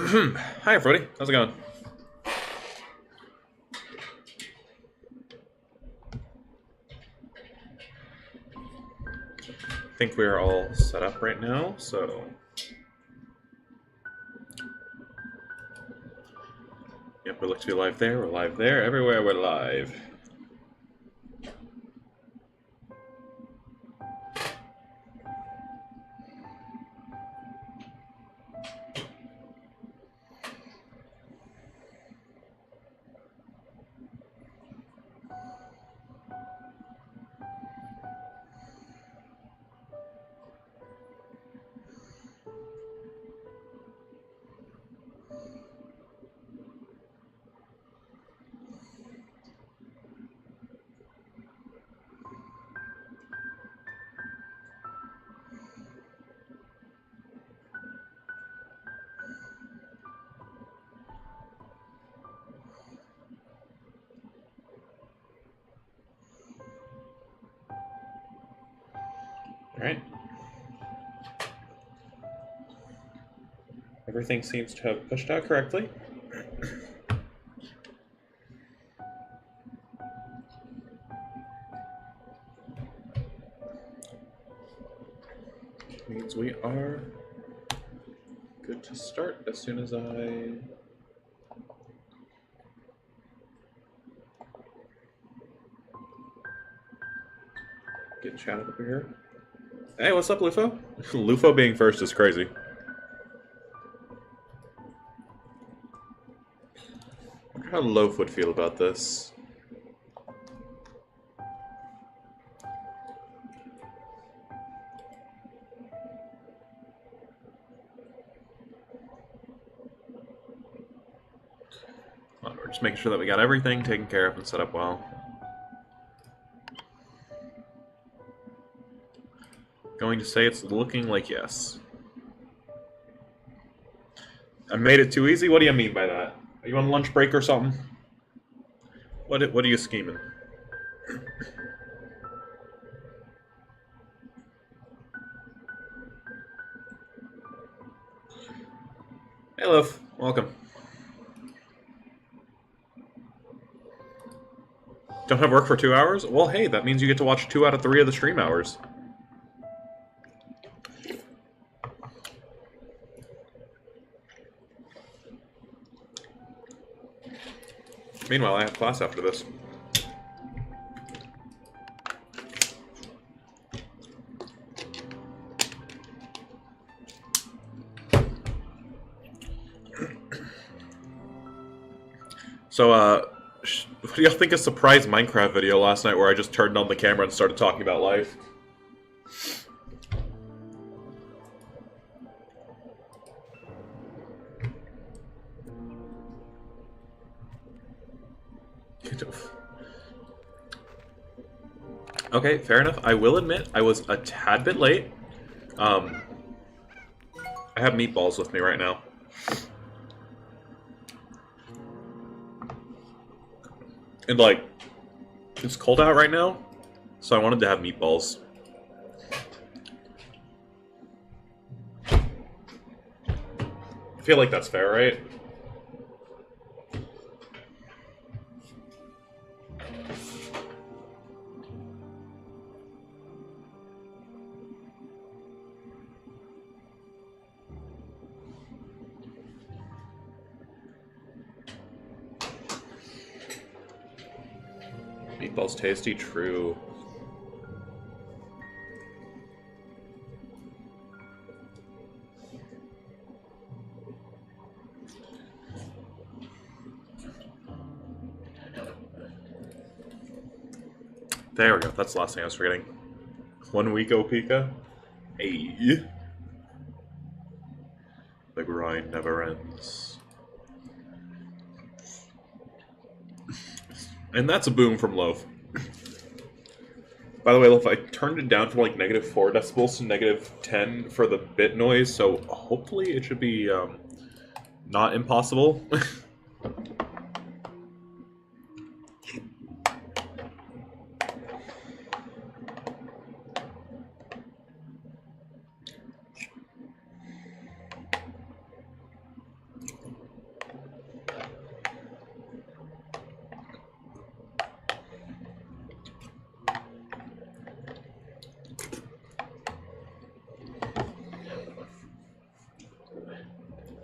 Hi, everybody. How's it going? I think we're all set up right now, so... Yep, we look to be live there, we're live there, everywhere we're live. Alright. Everything seems to have pushed out correctly. Means we are good to start as soon as I... get chatted up here. Hey, what's up, Lufo? Lufo being first is crazy. I wonder how Loaf would feel about this. We're just making sure that we got everything taken care of and set up well. Going to say it's looking like yes. I made it too easy? What do you mean by that? Are you on lunch break or something? What are you scheming? Hey, Love. Welcome. Don't have work for 2 hours? Well, hey, that means you get to watch 2 out of 3 of the stream hours. Meanwhile, I have class after this. So, what do y'all think of surprise Minecraft video last night where I just turned on the camera and started talking about life? Okay, fair enough. I will admit I was a tad bit late. I have meatballs with me right now. And, like, it's cold out right now, so I wanted to have meatballs. I feel like that's fair, right? Meatballs tasty, true. There we go. That's the last thing I was forgetting. 1 week, Opika. Hey. The grind never ends. And that's a boom from Loaf. By the way, Loaf, I turned it down from like -4 decibels to -10 for the bit noise, so hopefully it should be not impossible.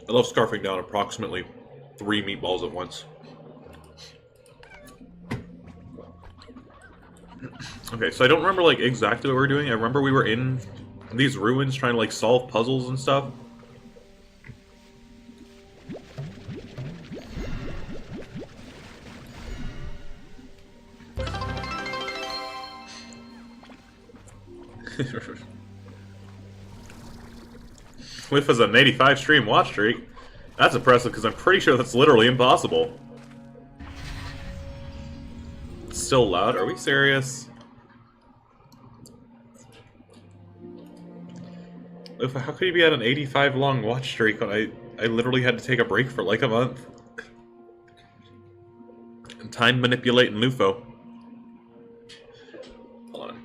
I love scarfing down approximately 3 meatballs at once. Okay, so I don't remember like exactly what we were doing. I remember we were in these ruins trying to like solve puzzles and stuff. Cliff has an 85 stream watch streak. That's impressive because I'm pretty sure that's literally impossible. It's still loud? Are we serious? Cliff, how could you be at an 85 long watch streak when I literally had to take a break for like a month? Time manipulating Lufo. Hold on.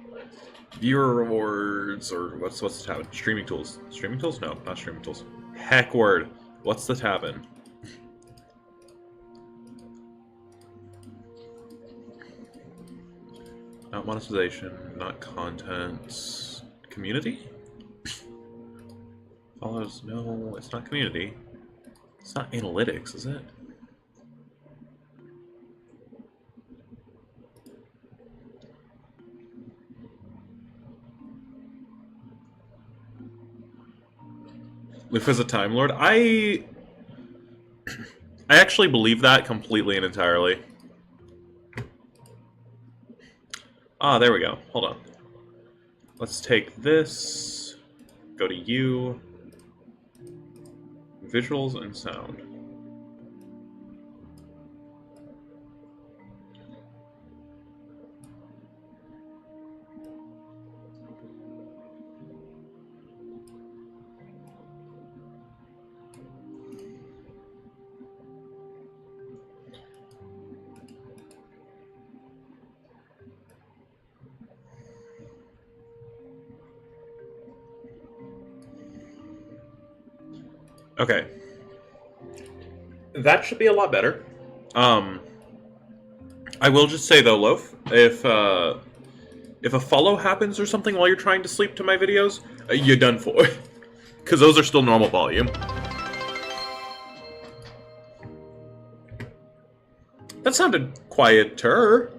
Viewer rewards, or what's the tab? Streaming tools. Streaming tools? No, not streaming tools. Heck word. What's the tab in? Not monetization, not content. Community? Follows, no, it's not community. It's not analytics, is it? Lufa's a Time Lord? I actually believe that completely and entirely. Ah, there we go. Hold on. Let's take this, go to you, visuals and sound. Okay. That should be a lot better. I will just say though, Loaf, if a follow happens or something while you're trying to sleep to my videos, you're done for. Because those are still normal volume. That sounded quieter.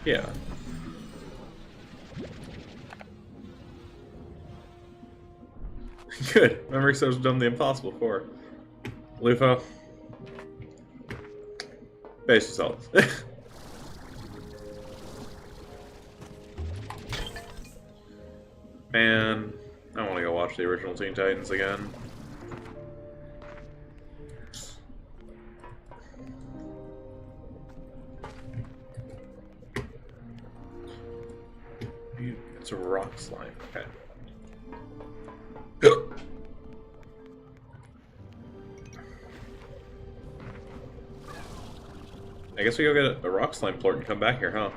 Yeah. Good. Memory serves done the impossible for. Lufo. Base yourself. Man, I want to go watch the original Teen Titans again. It's a rock slime. Okay. I guess we go get a rock slime plort and come back here, huh?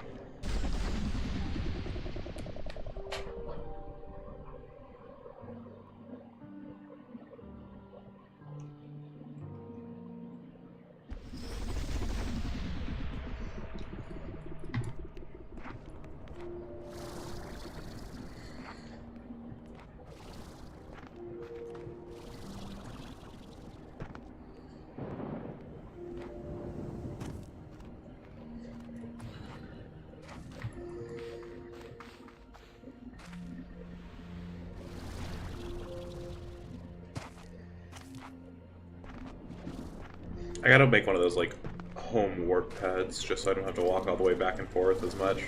I gotta make one of those, like, home warp pads, just so I don't have to walk all the way back and forth as much.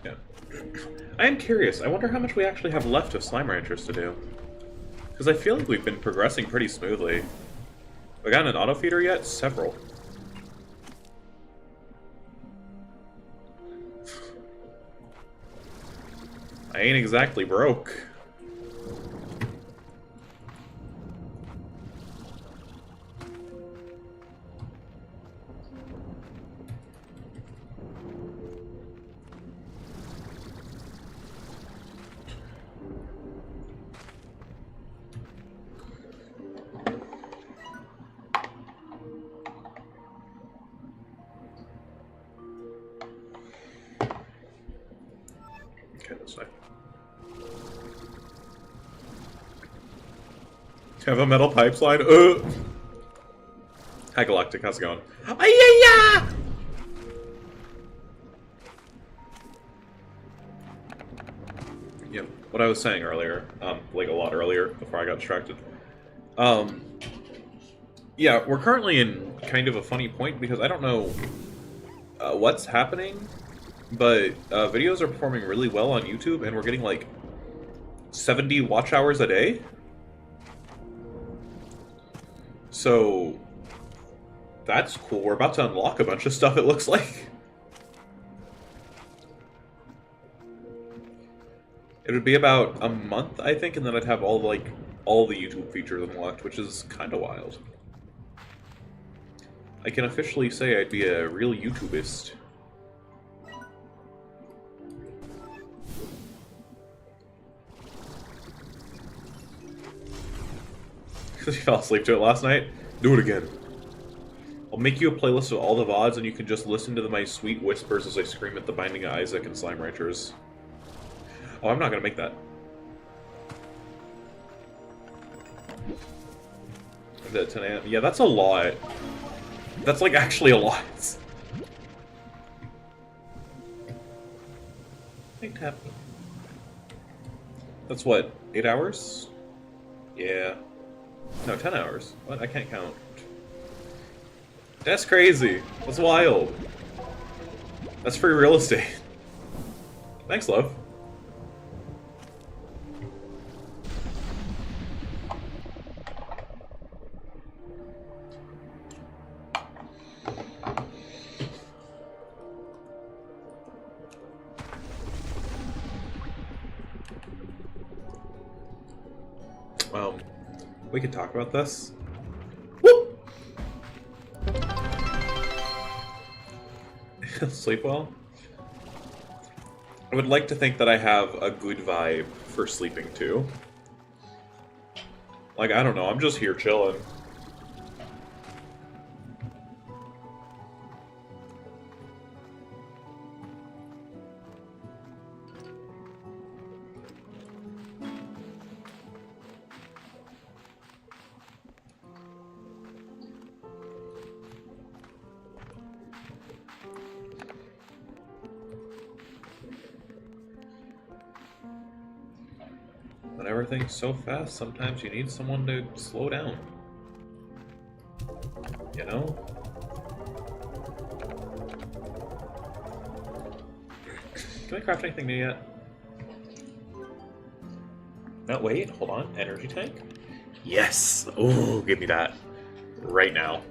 Yeah. I am curious. I wonder how much we actually have left of Slime Ranchers to do. Because I feel like we've been progressing pretty smoothly. We got an auto feeder yet? Several. I ain't exactly broke. Okay, this way. Have a metal pipeline? Hi, Galactic. How's it going? Ay-ya-ya! Yep. What I was saying earlier, like a lot earlier, before I got distracted. Yeah, we're currently in kind of a funny point because I don't know what's happening, but videos are performing really well on YouTube, and we're getting like 70 watch hours a day. So that's cool. We're about to unlock a bunch of stuff, it looks like. It would be about a month, I think, and then I'd have all the YouTube features unlocked, which is kind of wild. I can officially say I'd be a real YouTubeist. Because you fell asleep to it last night? Do it again. I'll make you a playlist of all the VODs, and you can just listen to my sweet whispers as I scream at the Binding of Isaac and Slime Ranchers. Oh, I'm not gonna make that. Is it 10 a.m.? Yeah, that's a lot. That's, like, actually a lot. Hey, tap. That's what, 8 hours? Yeah. No, 10 hours. What? I can't count. That's crazy. That's wild. That's free real estate. Thanks, love. We can talk about this. Whoop! Sleep well? I would like to think that I have a good vibe for sleeping too. Like, I don't know, I'm just here chilling. When everything's so fast, sometimes you need someone to slow down. You know? Can I craft anything new yet? No, wait, hold on. Energy tank? Yes! Oh, give me that. Right now.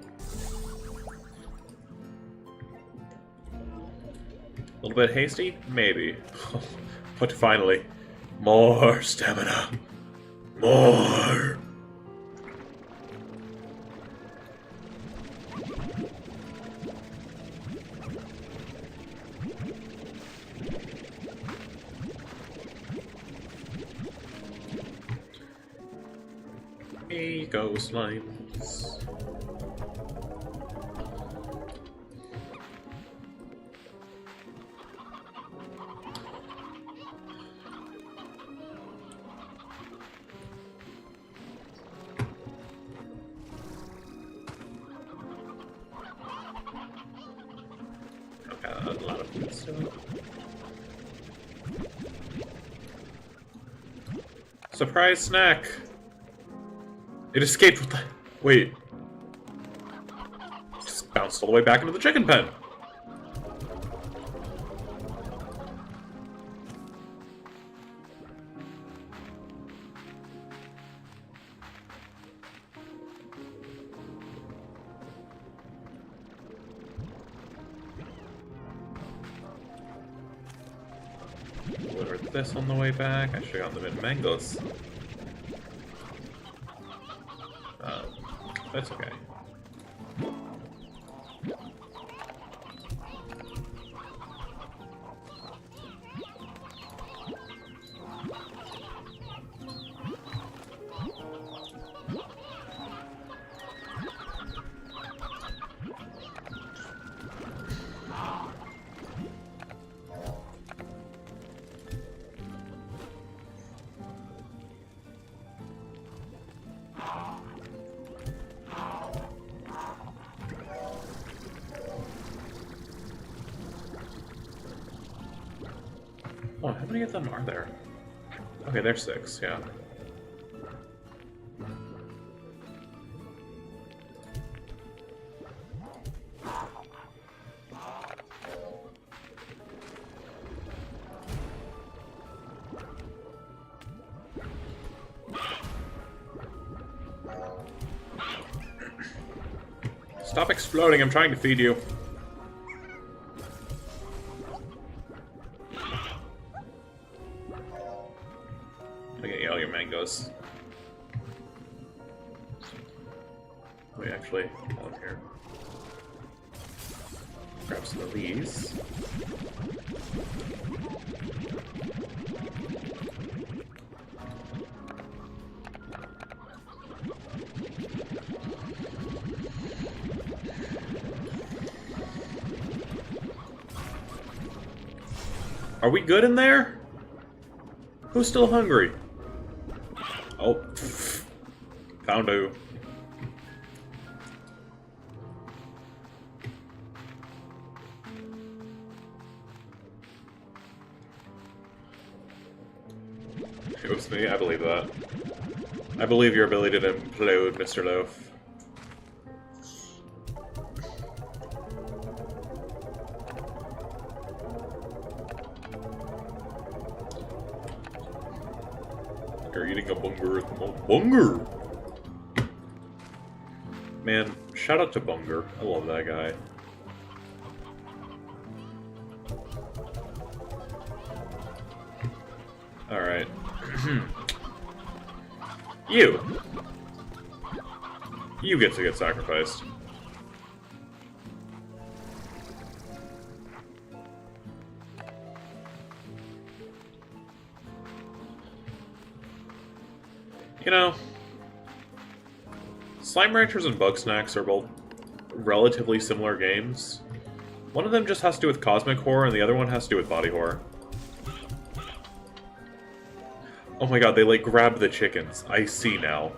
A little bit hasty? Maybe. But finally. More stamina. More. Here you go, slimes. A lot of food still. Surprise snack! It escaped with the... Wait. Just bounced all the way back into the chicken pen. Delivered this on the way back. I should have gotten them in mangoes. That's okay. Oh, how many of them are there? Okay, there's 6, yeah. Stop exploding, I'm trying to feed you. I get you all your mangoes. Wait, actually, while I'm here. Grab some of these. Are we good in there? Who's still hungry? Oh, found you. It was me, I believe that. I believe your ability to implode, Mr. Loaf. You're eating a bunger at the moment. Bunger! Man, shout out to Bunger. I love that guy. Alright. You! You get to get sacrificed. You know, Slime Ranchers and Bugsnax are both relatively similar games. One of them just has to do with cosmic horror, and the other one has to do with body horror. Oh my god, they like grab the chickens. I see now.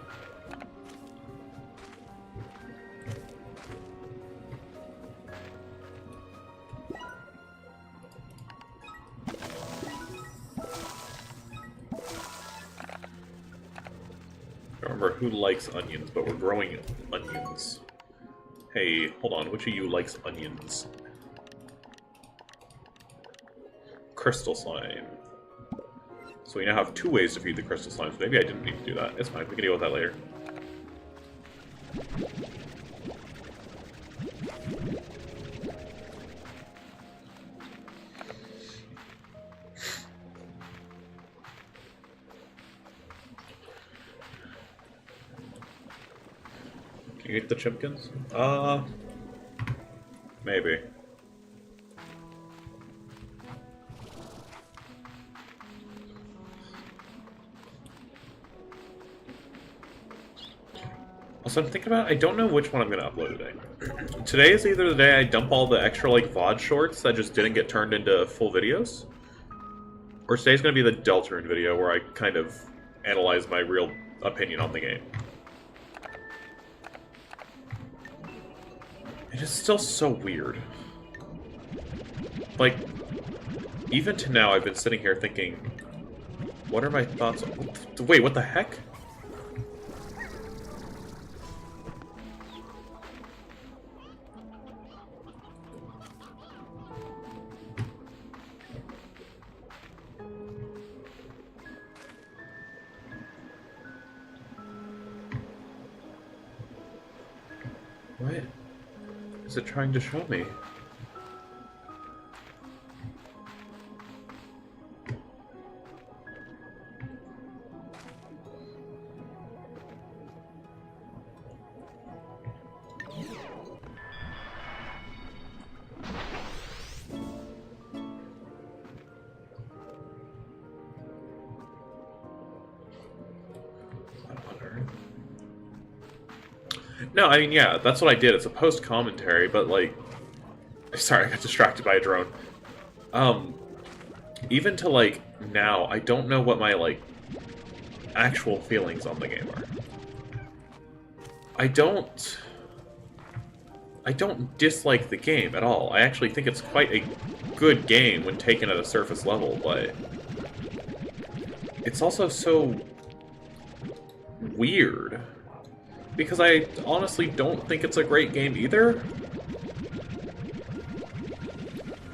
Remember who likes onions, but we're growing onions. Hey, hold on, which of you likes onions? Crystal slime. So we now have 2 ways to feed the crystal slimes. Maybe I didn't need to do that. It's fine, we can deal with that later. Can you eat the chipkins? Maybe. Also, I'm thinking about, I don't know which one I'm going to upload today. Today is either the day I dump all the extra, like, VOD shorts that just didn't get turned into full videos, or today's going to be the Deltarune video where I kind of analyze my real opinion on the game. It is still so weird. Like, even to now, I've been sitting here thinking, what are my thoughts on... Wait, what the heck? What is it trying to show me? No, I mean, yeah, that's what I did. It's a post-commentary, but, like... Sorry, I got distracted by a drone. Even to, like, now, I don't know what my, like, actual feelings on the game are. I don't... I don't dislike the game at all. I actually think it's quite a good game when taken at a surface level, but it's also so weird. Because I honestly don't think it's a great game either.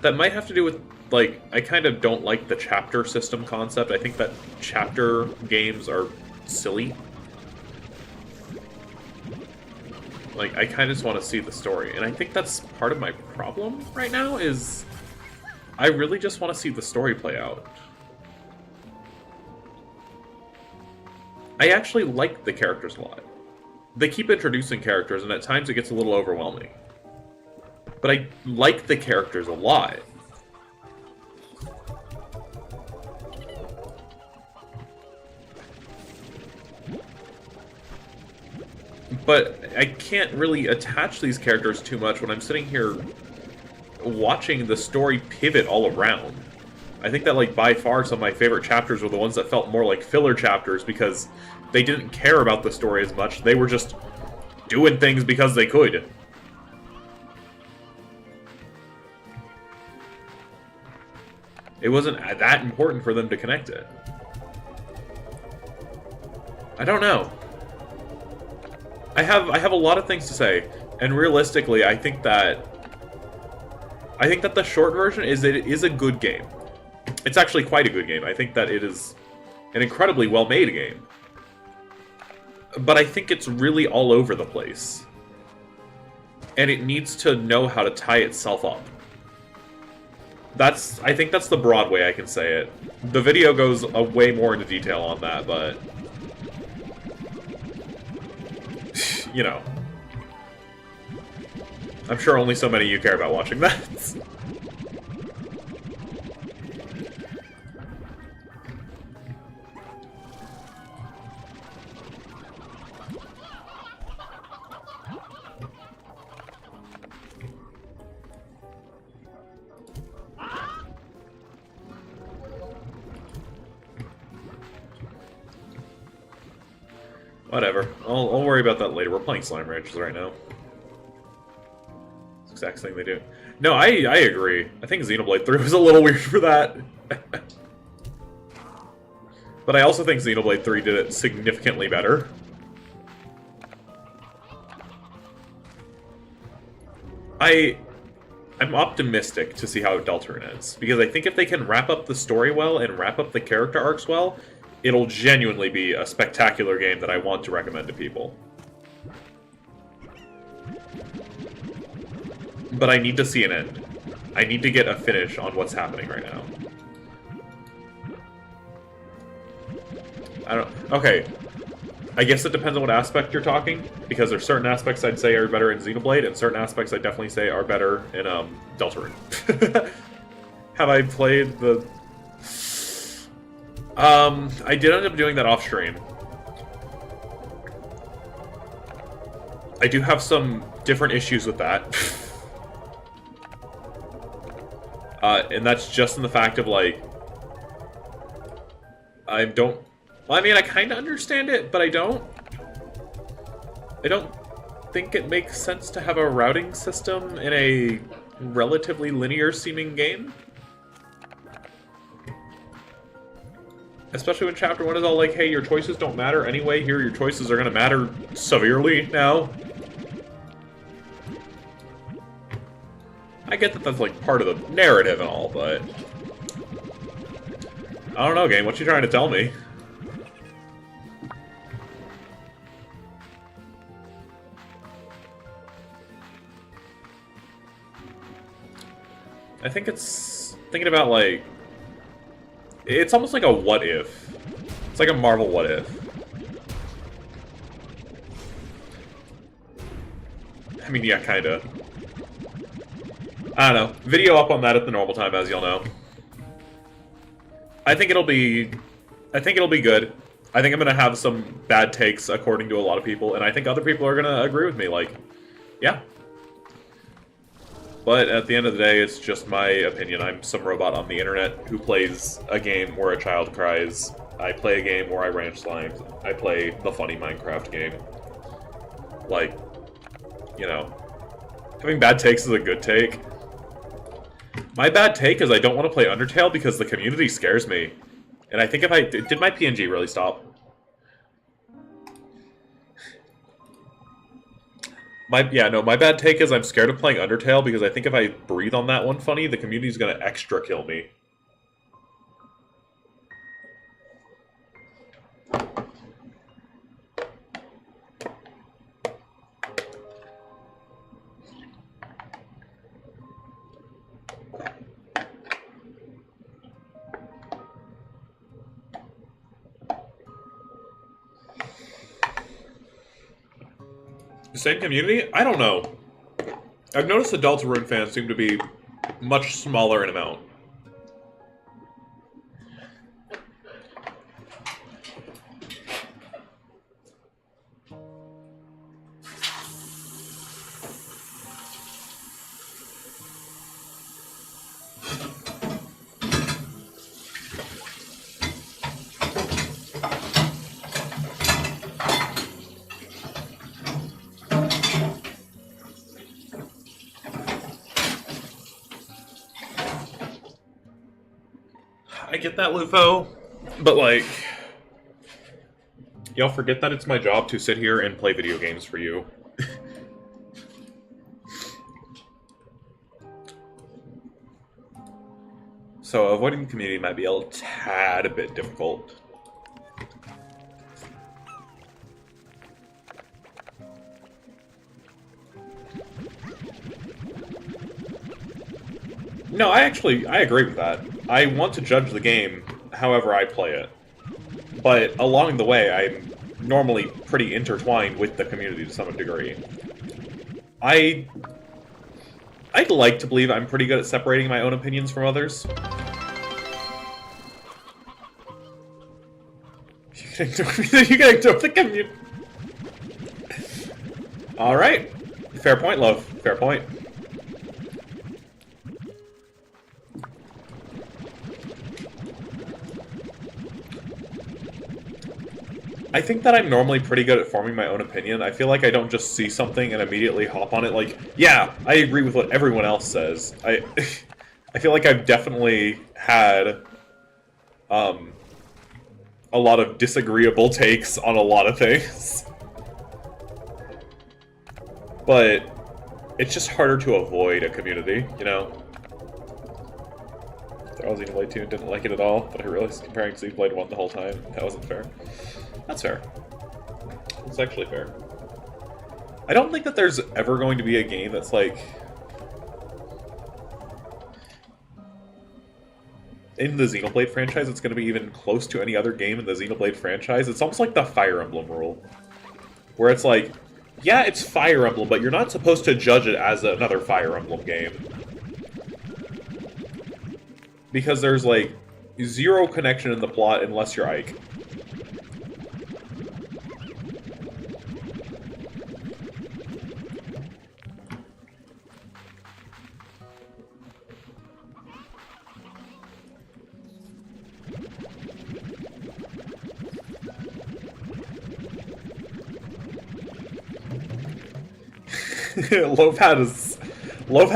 That might have to do with, like, I kind of don't like the chapter system concept. I think that chapter games are silly. Like, I kind of just want to see the story. And I think that's part of my problem right now, is I really just want to see the story play out. I actually like the characters a lot. They keep introducing characters, and at times it gets a little overwhelming. But I like the characters a lot. But I can't really attach these characters too much when I'm sitting here watching the story pivot all around. I think that, like, by far some of my favorite chapters were the ones that felt more like filler chapters because they didn't care about the story as much. They were just doing things because they could. It wasn't that important for them to connect it. I don't know. I have a lot of things to say, and realistically, I think that the short version is that it is a good game. It's actually quite a good game. I think that it is an incredibly well-made game. But I think it's really all over the place. And it needs to know how to tie itself up. I think that's the broad way I can say it. The video goes way more into detail on that, but you know. I'm sure only so many of you care about watching that. Whatever. I'll worry about that later. We're playing Slime Ranchers right now. It's the exact thing they do. No, I agree. I think Xenoblade 3 was a little weird for that. But I also think Xenoblade 3 did it significantly better. I'm optimistic to see how Deltarune ends. Because I think if they can wrap up the story well and wrap up the character arcs well, it'll genuinely be a spectacular game that I want to recommend to people. But I need to see an end. I need to get a finish on what's happening right now. Okay. I guess it depends on what aspect you're talking, because there's certain aspects I'd say are better in Xenoblade, and certain aspects I'd definitely say are better in Deltarune. Have I played the... I did end up doing that off stream. I do have some different issues with that. And that's just in the fact of, like, I don't... Well, I mean, I kind of understand it, but I don't think it makes sense to have a routing system in a relatively linear-seeming game. Especially when Chapter 1 is all like, hey, your choices don't matter anyway, here your choices are going to matter severely now. I get that that's, like, part of the narrative and all, but... I don't know, game, what you trying to tell me? I think it's... thinking about, like... It's almost like a what if. It's like a Marvel what if. I mean, yeah, kinda. I don't know. Video up on that at the normal time, as y'all know. I think it'll be good. I think I'm gonna have some bad takes according to a lot of people, and I think other people are gonna agree with me, like, yeah. But at the end of the day, it's just my opinion. I'm some robot on the internet who plays a game where a child cries. I play a game where I ranch slimes. I play the funny Minecraft game. Like, you know. Having bad takes is a good take. My bad take is I don't want to play Undertale because the community scares me. And I think if I... Did my PNG really stop? My bad take is I'm scared of playing Undertale because I think if I breathe on that one funny, the community's gonna extra kill me. Same community? I don't know. I've noticed the Deltarune fans seem to be much smaller in amount. I get that, Lufo, but like, y'all forget that it's my job to sit here and play video games for you. So avoiding the community might be a tad bit difficult. No, I agree with that. I want to judge the game however I play it. But along the way, I'm normally pretty intertwined with the community to some degree. I'd like to believe I'm pretty good at separating my own opinions from others. You can ignore the community. Alright. Fair point, love. Fair point. I think that I'm normally pretty good at forming my own opinion. I feel like I don't just see something and immediately hop on it like, yeah, I agree with what everyone else says. I feel like I've definitely had a lot of disagreeable takes on a lot of things. But it's just harder to avoid a community, you know? I was Xenoblade 2 and didn't like it at all, but I realized comparing to Xenoblade 1 the whole time, that wasn't fair. That's fair. It's actually fair. I don't think that there's ever going to be a game that's like... In the Xenoblade franchise, it's going to be even close to any other game in the Xenoblade franchise. It's almost like the Fire Emblem rule. Where it's like, yeah, it's Fire Emblem, but you're not supposed to judge it as another Fire Emblem game. Because there's, like, zero connection in the plot unless you're Ike. Loaf has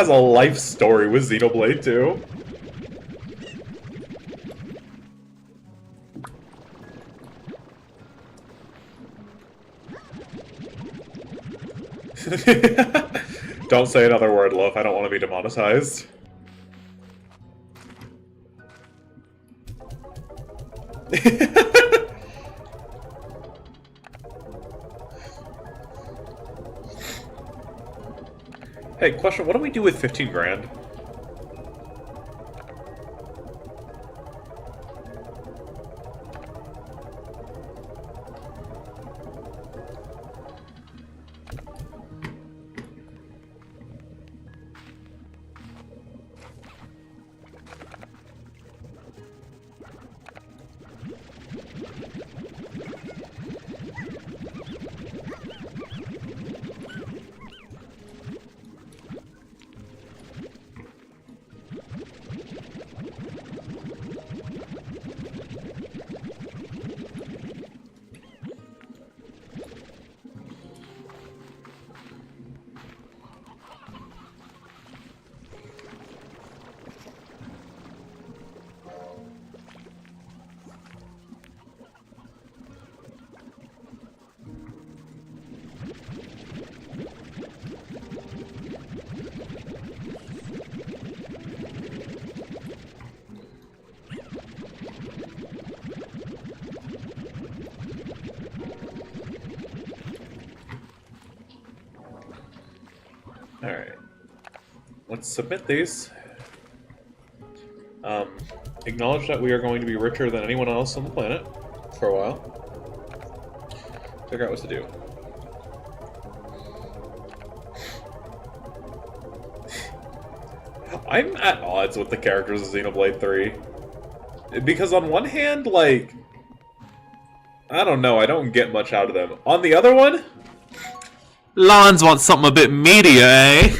a life story with Xenoblade 2. Don't say another word, Loaf. I don't want to be demonetized. Hey, question, what do we do with 15 grand? let's submit these. Acknowledge that we are going to be richer than anyone else on the planet for a while. Figure out what to do. I'm at odds with the characters of Xenoblade 3. Because on one hand, like, I don't know, I don't get much out of them. On the other one, Lons wants something a bit meatier, eh?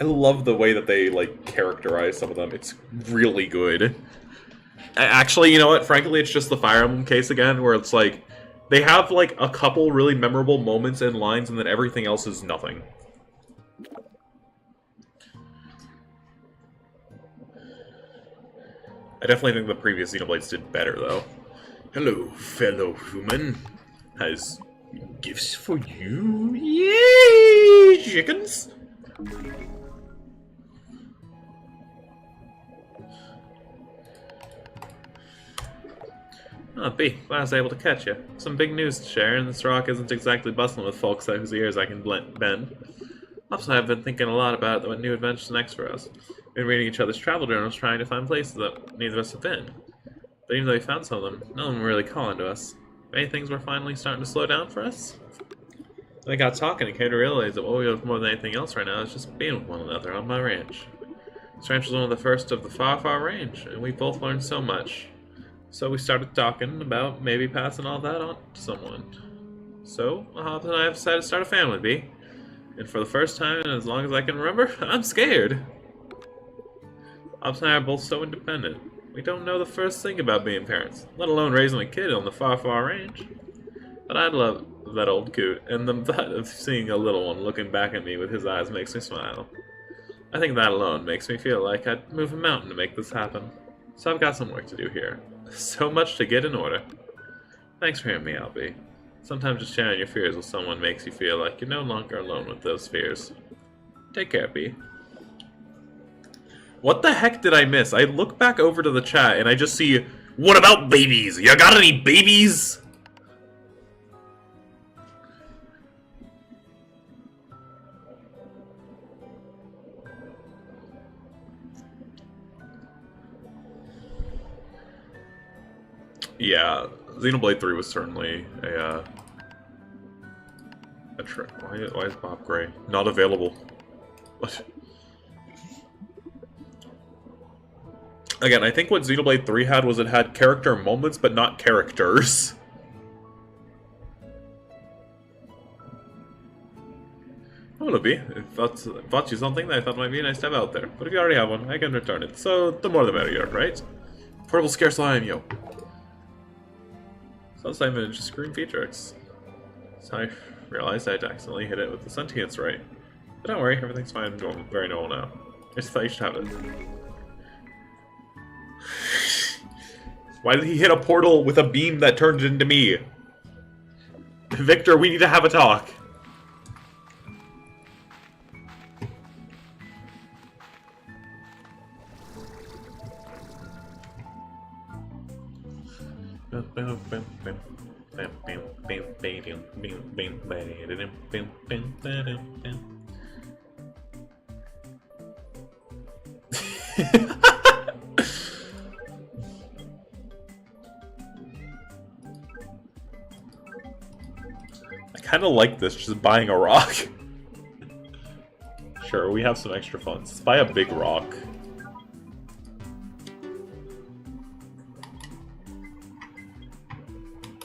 I love the way that they, like, characterize some of them. It's really good. Actually, you know what? Frankly, it's just the Fire Emblem case again, where it's like, they have, like, a couple really memorable moments and lines, and then everything else is nothing. I definitely think the previous Xenoblades did better, though. Hello, fellow human. Has gifts for you. Yay, chickens! Oh, B, glad I was able to catch you. Some big news to share, and this rock isn't exactly bustling with folks whose ears I can bend. Also, I've been thinking a lot about what new adventures next for us. Been reading each other's travel journals, trying to find places that neither of us have been. But even though we found some of them, none of them were really calling to us. Many things were finally starting to slow down for us. When I got talking and came to realize that what we love more than anything else right now is just being with one another on my ranch. This ranch was one of the first of the far, far range, and we both learned so much. So we started talking about maybe passing all that on to someone. So, Hobbs and I have decided to start a family, B. And for the first time in as long as I can remember, I'm scared. Hobbs and I are both so independent. We don't know the first thing about being parents, let alone raising a kid on the far, far range. But I'd love that old coot, and the thought of seeing a little one looking back at me with his eyes makes me smile. I think that alone makes me feel like I'd move a mountain to make this happen. So I've got some work to do here. So much to get in order. Thanks for hearing me out, B. Sometimes just sharing your fears with someone makes you feel like you're no longer alone with those fears. Take care, B. What the heck did I miss? I look back over to the chat and I just see, what about babies? You got any babies? Yeah, Xenoblade 3 was certainly a trick. Why is Bob Gray not available? What? Again, I think what Xenoblade 3 had was it had character moments, but not characters. Oh, it'll be. If that's you something that I thought might be nice to have out there. But if you already have one, I can return it. So, the more the merrier, right? Portable scarce slime, yo. Slime image, screen feature. So I realized I'd accidentally hit it with the sentience right. But don't worry, everything's fine, very normal now. I just thought you should have it. Why did he hit a portal with a beam that turned into me? Victor, we need to have a talk. I kind of like this, just buying a rock. Sure, we have some extra funds. Let's buy a big rock.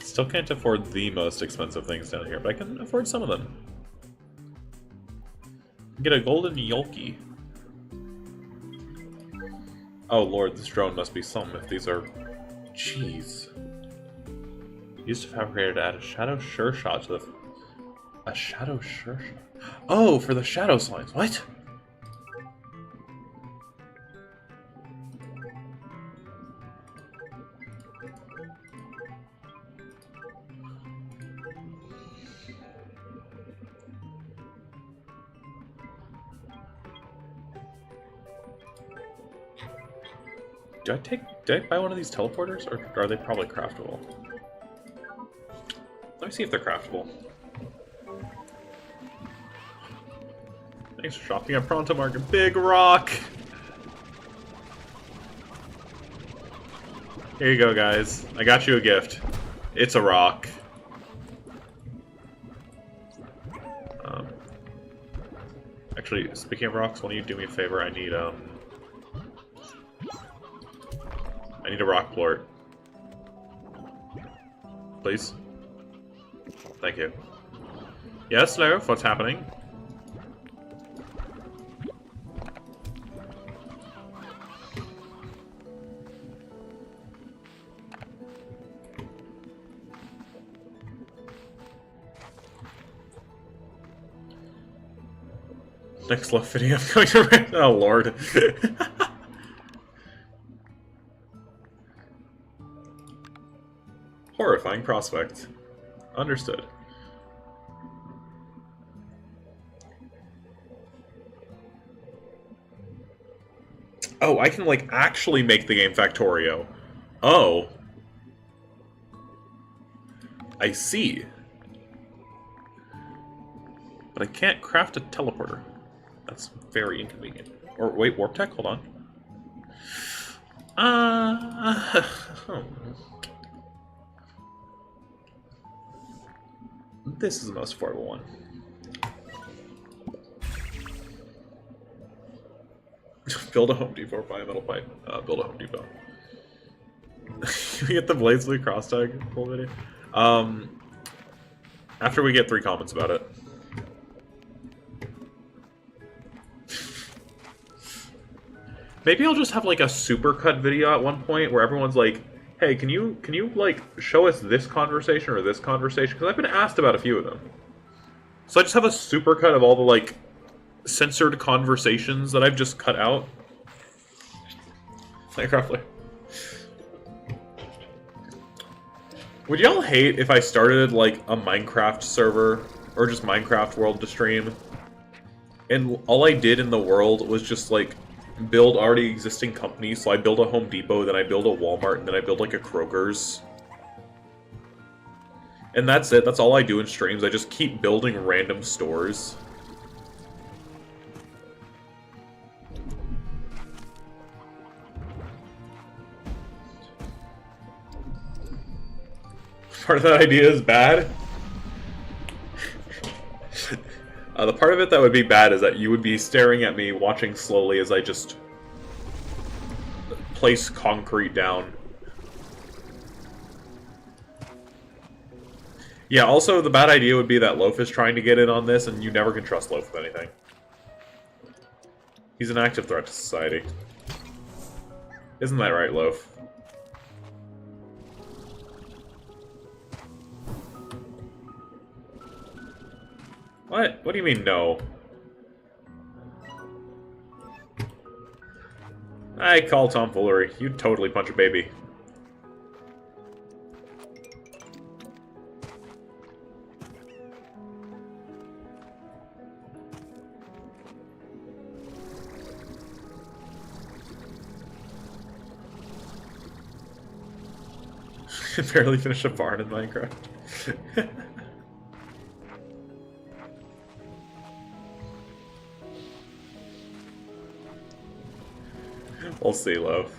Still can't afford the most expensive things down here, but I can afford some of them. Get a golden Yolki. Oh lord, this drone must be something if these are... Jeez. Used to fabricator to add a shadow sure shot to the... A shadow sure shot? Oh, for the shadow slimes. What? Did I buy one of these teleporters, or are they probably craftable? Let me see if they're craftable. Thanks for shopping at Pronto Market. Big rock! Here you go, guys. I got you a gift. It's a rock. Actually, speaking of rocks, why don't you do me a favor? I need a rock plort. Please. Thank you. Yes, Loaf, what's happening? Next Loaf video, I'm going to rent. Oh, Lord. Horrifying prospect. Understood. Oh, I can, like, actually make the game Factorio. Oh. I see. But I can't craft a teleporter. That's very inconvenient. Or, wait, Warp Tech? Hold on. This is the most affordable one. Build a Home Depot or buy a metal pipe. Build a Home Depot. Can we get the Blazely cross tag full video? After we get 3 comments about it. Maybe I'll just have like a supercut video at one point where everyone's like, "Hey, can you like show us this conversation or this conversation?" Because I've been asked about a few of them. So I just have a supercut of all the like censored conversations that I've just cut out. Minecraft. Would y'all hate if I started like a Minecraft server or just Minecraft world to stream, and all I did in the world was just like build already existing companies? So I build a Home Depot, then I build a Walmart, and then I build like a Kroger's. And that's it. That's all I do in streams. I just keep building random stores. Part of that idea is bad. The part of it that would be bad is that you would be staring at me, watching slowly as I just place concrete down. Yeah, also the bad idea would be that Loaf is trying to get in on this, and you never can trust Loaf with anything. He's an active threat to society. Isn't that right, Loaf? What? What do you mean, no? I call tomfoolery. You'd totally punch a baby. Barely finished a barn in Minecraft. We'll see, Loaf.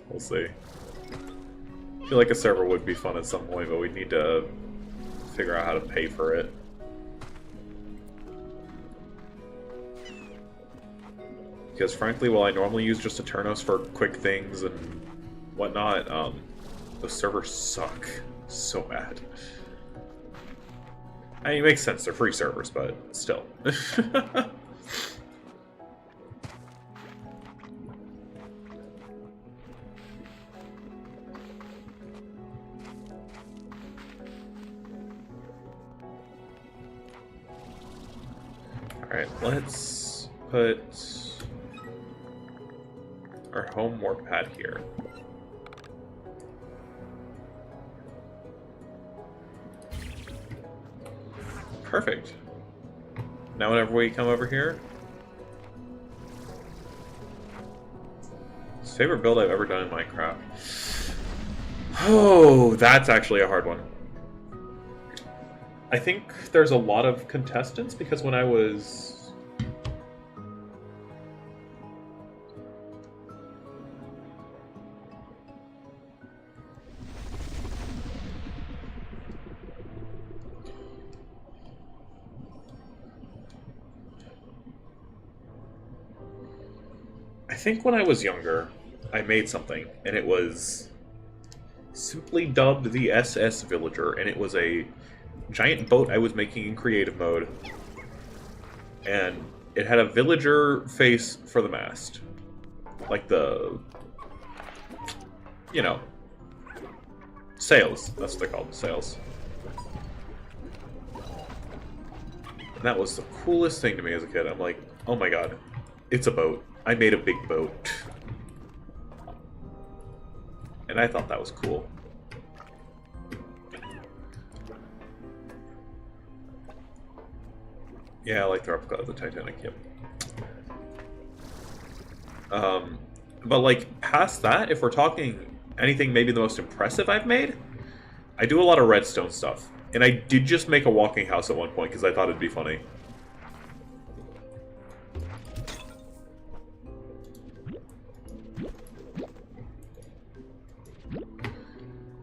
We'll see. I feel like a server would be fun at some point, but we'd need to figure out how to pay for it. Because frankly, while I normally use just Eternos for quick things and whatnot, those servers suck so bad. I mean, it makes sense, they're free servers, but still. Alright, let's put our home warp pad here. Perfect. Now whenever we come over here... It's favorite build I've ever done in Minecraft. Oh, that's actually a hard one. I think there's a lot of contestants because when I was I think when I was younger, I made something, and it was simply dubbed the SS Villager, and it was a giant boat I was making in creative mode, and it had a villager face for the mast. Like the, you know, sails. That's what they're called, sails. And that was the coolest thing to me as a kid. I'm like, oh my god, it's a boat. I made a big boat. And I thought that was cool. Yeah, I like the replica of the Titanic, yep. But like, past that, if we're talking anything maybe the most impressive I've made, I do a lot of redstone stuff. And I did just make a walking house at one point because I thought it'd be funny.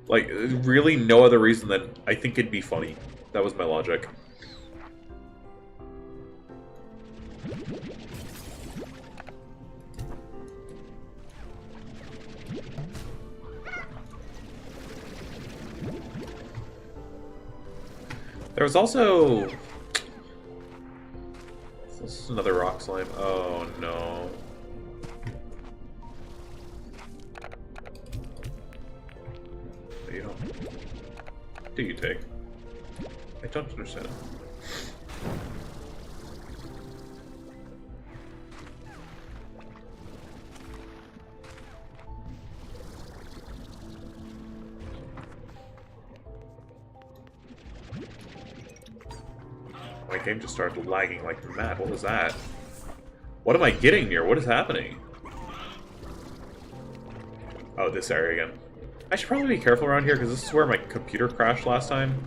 Like, really no other reason than I think it'd be funny. That was my logic. There was also... This is another rock slime. Oh, no. You don't... Do you take? I don't understand. My game just started lagging like mad. What was that? What am I getting near? What is happening? Oh, this area again. I should probably be careful around here because this is where my computer crashed last time.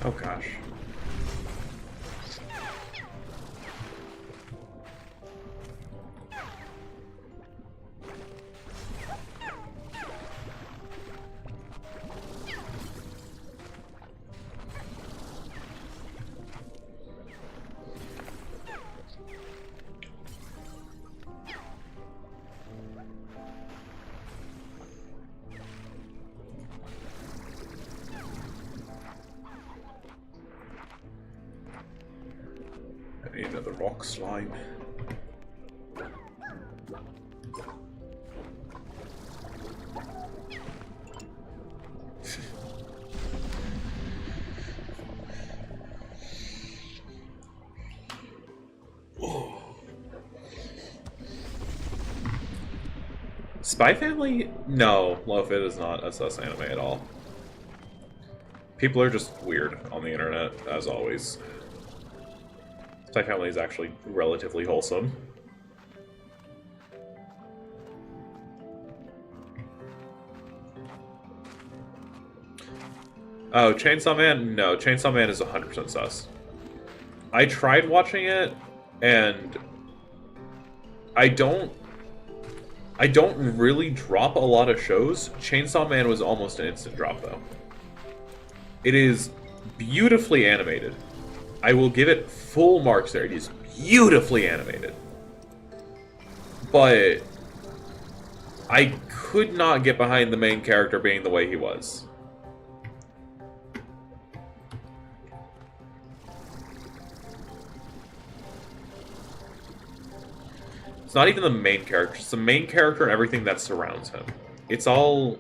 Oh gosh. I need another rock slime. Spy Family? No, Loaf, it is not a sus anime at all. People are just weird on the internet, as always. Spy Family is actually relatively wholesome. Oh, Chainsaw Man? No, Chainsaw Man is 100% sus. I tried watching it, and I don't really drop a lot of shows. Chainsaw Man was almost an instant drop, though. It is beautifully animated. I will give it full marks there. It is beautifully animated. But I could not get behind the main character being the way he was. It's not even the main character. It's the main character and everything that surrounds him. It's all...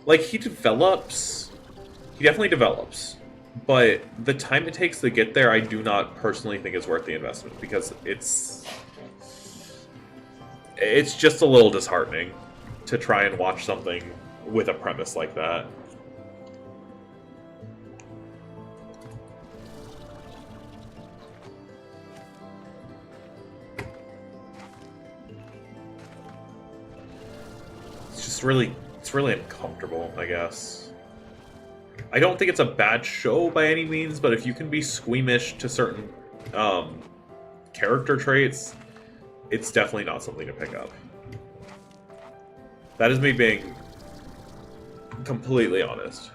Like, he develops... He definitely develops. But the time it takes to get there, I do not personally think is worth the investment. Because it's just a little disheartening to try and watch something with a premise like that. It's really uncomfortable, I guess. I don't think it's a bad show by any means, but if you can be squeamish to certain character traits, it's definitely not something to pick up. That is me being completely honest.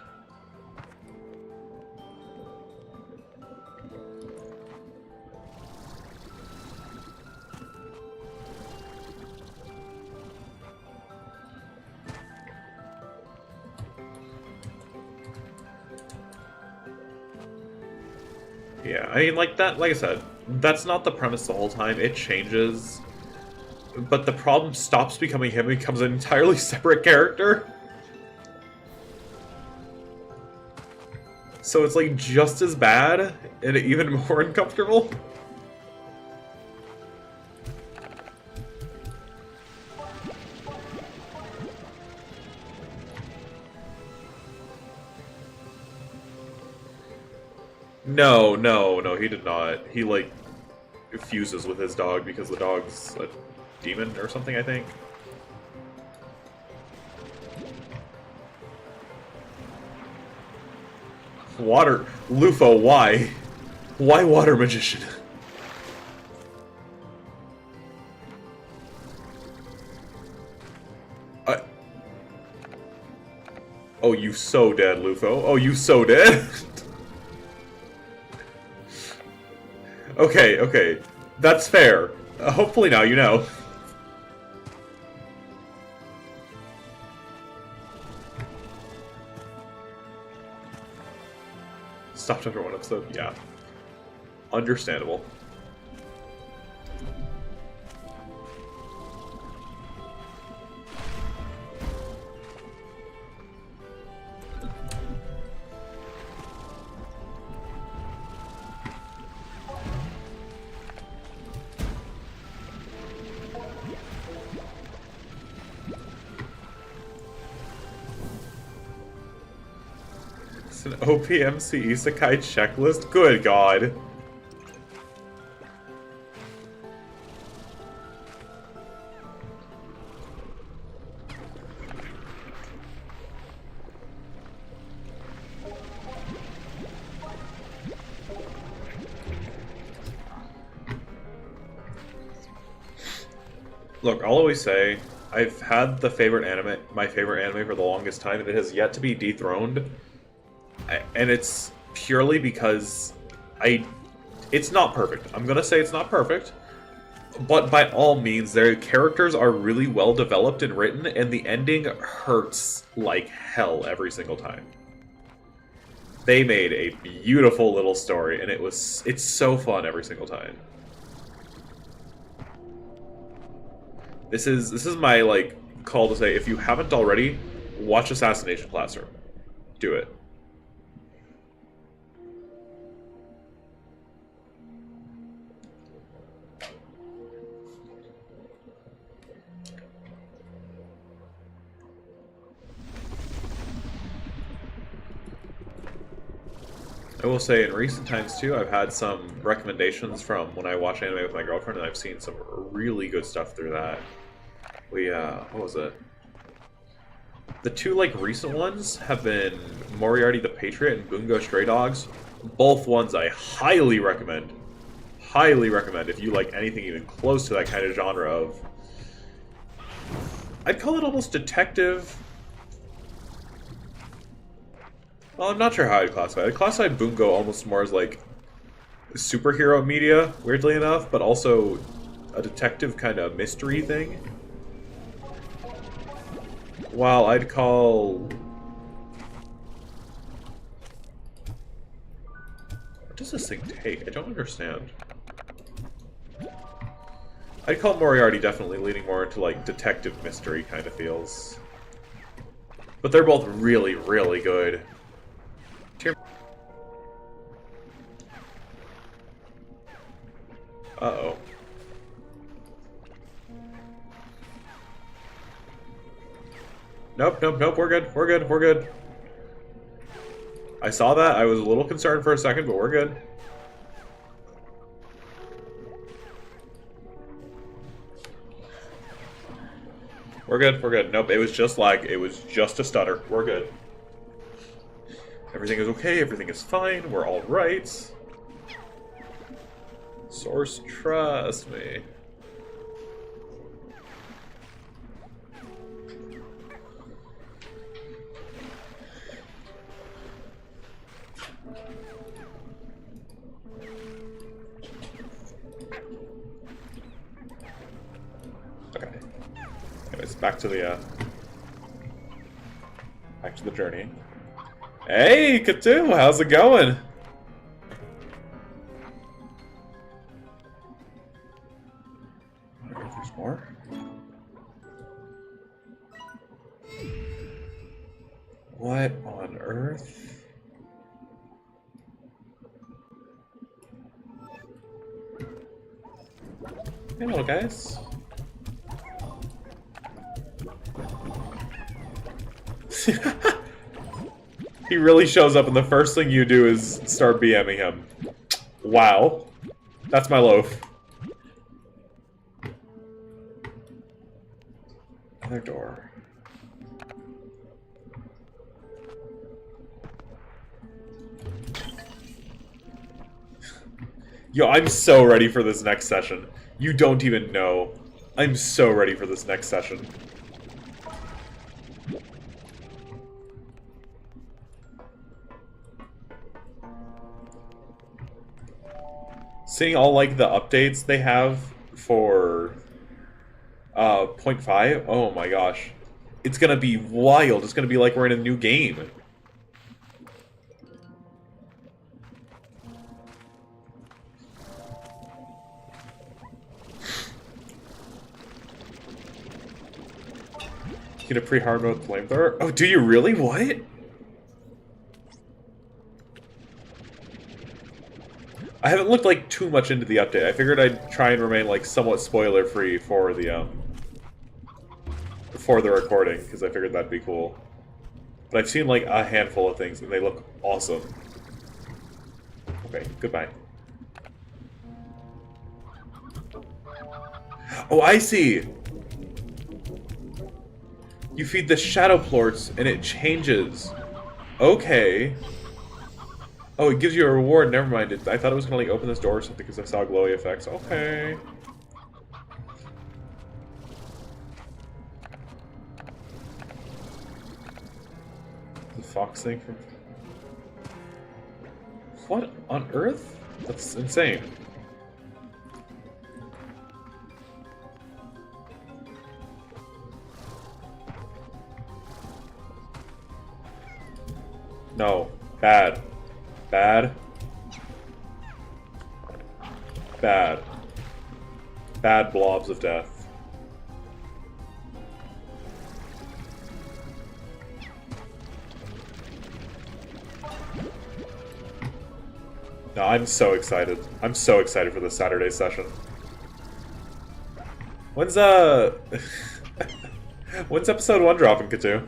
Yeah, I mean, like I said, that's not the premise the whole time. It changes. But the problem stops becoming him and becomes an entirely separate character. So it's like just as bad and even more uncomfortable. No, he did not. He, like, fuses with his dog because the dog's a demon or something, I think. Water... Lufo, why? Why Water Magician? Oh, you so dead, Lufo. Oh, you so dead. Okay. That's fair. Hopefully now you know. Stopped after one episode? Yeah. Understandable. An OPMC Isekai checklist? Good God. Look, I'll always say, I've had my favorite anime for the longest time, and it has yet to be dethroned. And it's purely because it's not perfect. I'm gonna say it's not perfect, but by all means, their characters are really well developed and written, and the ending hurts like hell every single time. They made a beautiful little story, and it's so fun every single time. This is my, like, call to say, if you haven't already, watch Assassination Classroom. Do it. I will say in recent times too, I've had some recommendations from when I watch anime with my girlfriend, and I've seen some really good stuff through that. What was it? The two, like, recent ones have been Moriarty the Patriot and Bungo Stray Dogs. Both ones I highly recommend. Highly recommend if you like anything even close to that kind of genre of... I'd call it almost detective. Well, I'm not sure how I'd classify it. I'd classify Bungo almost more as, like, superhero media, weirdly enough, but also a detective kind of mystery thing. While I'd call... What does this thing take? I don't understand. I'd call Moriarty definitely leaning more into, like, detective mystery kind of feels. But they're both really, really good. Uh-oh. Nope, nope, nope, we're good, we're good, we're good. I saw that, I was a little concerned for a second, but we're good. We're good, we're good. Nope, it was just lag, it was just a stutter. We're good. Everything is okay, everything is fine, we're alright. Source, trust me. Okay. Anyways, back to the journey. Hey, Katu, how's it going? There's more. What on earth? Hello, guys. He really shows up and the first thing you do is start BMing him. Wow. That's my loaf. Other door. Yo, I'm so ready for this next session. You don't even know. I'm so ready for this next session. Seeing all, like, the updates they have for 0.5, oh my gosh. It's gonna be wild. It's gonna be like we're in a new game. Get a pre-hard mode flamethrower? Oh, do you really? What? I haven't looked, like, too much into the update. I figured I'd try and remain, like, somewhat spoiler-free for the recording, because I figured that'd be cool. But I've seen, like, a handful of things, and they look awesome. Okay, goodbye. Oh, I see! You feed the Shadow Plorts, and it changes. Okay. Oh, it gives you a reward. Never mind. I thought it was gonna, like, open this door or something because I saw glowy effects. Okay. The fox thing from... What on earth? That's insane. No. Bad. Bad. Bad. Bad blobs of death. No, I'm so excited. I'm so excited for this Saturday session. When's when's episode 1 dropping, Katu?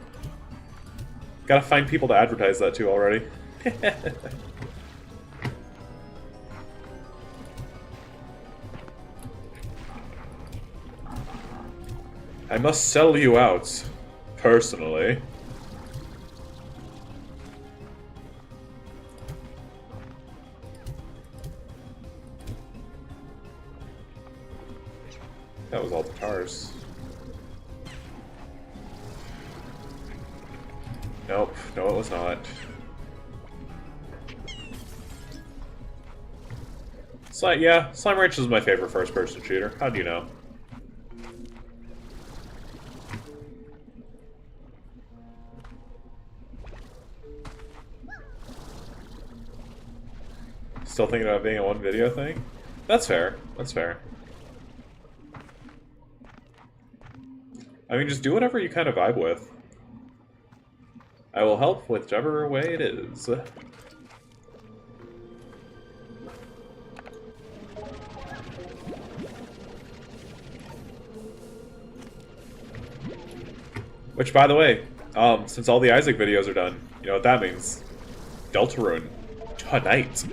Gotta find people to advertise that to already. I must sell you out, personally. That was all the tars. Nope, no it was not. Yeah, Slime Ranch is my favorite first-person shooter. How do you know? Still thinking about being a one-video thing? That's fair. That's fair. I mean, just do whatever you kind of vibe with. I will help whichever way it is. Which, by the way, since all the Isaac videos are done, you know what that means. Deltarune. Tonight.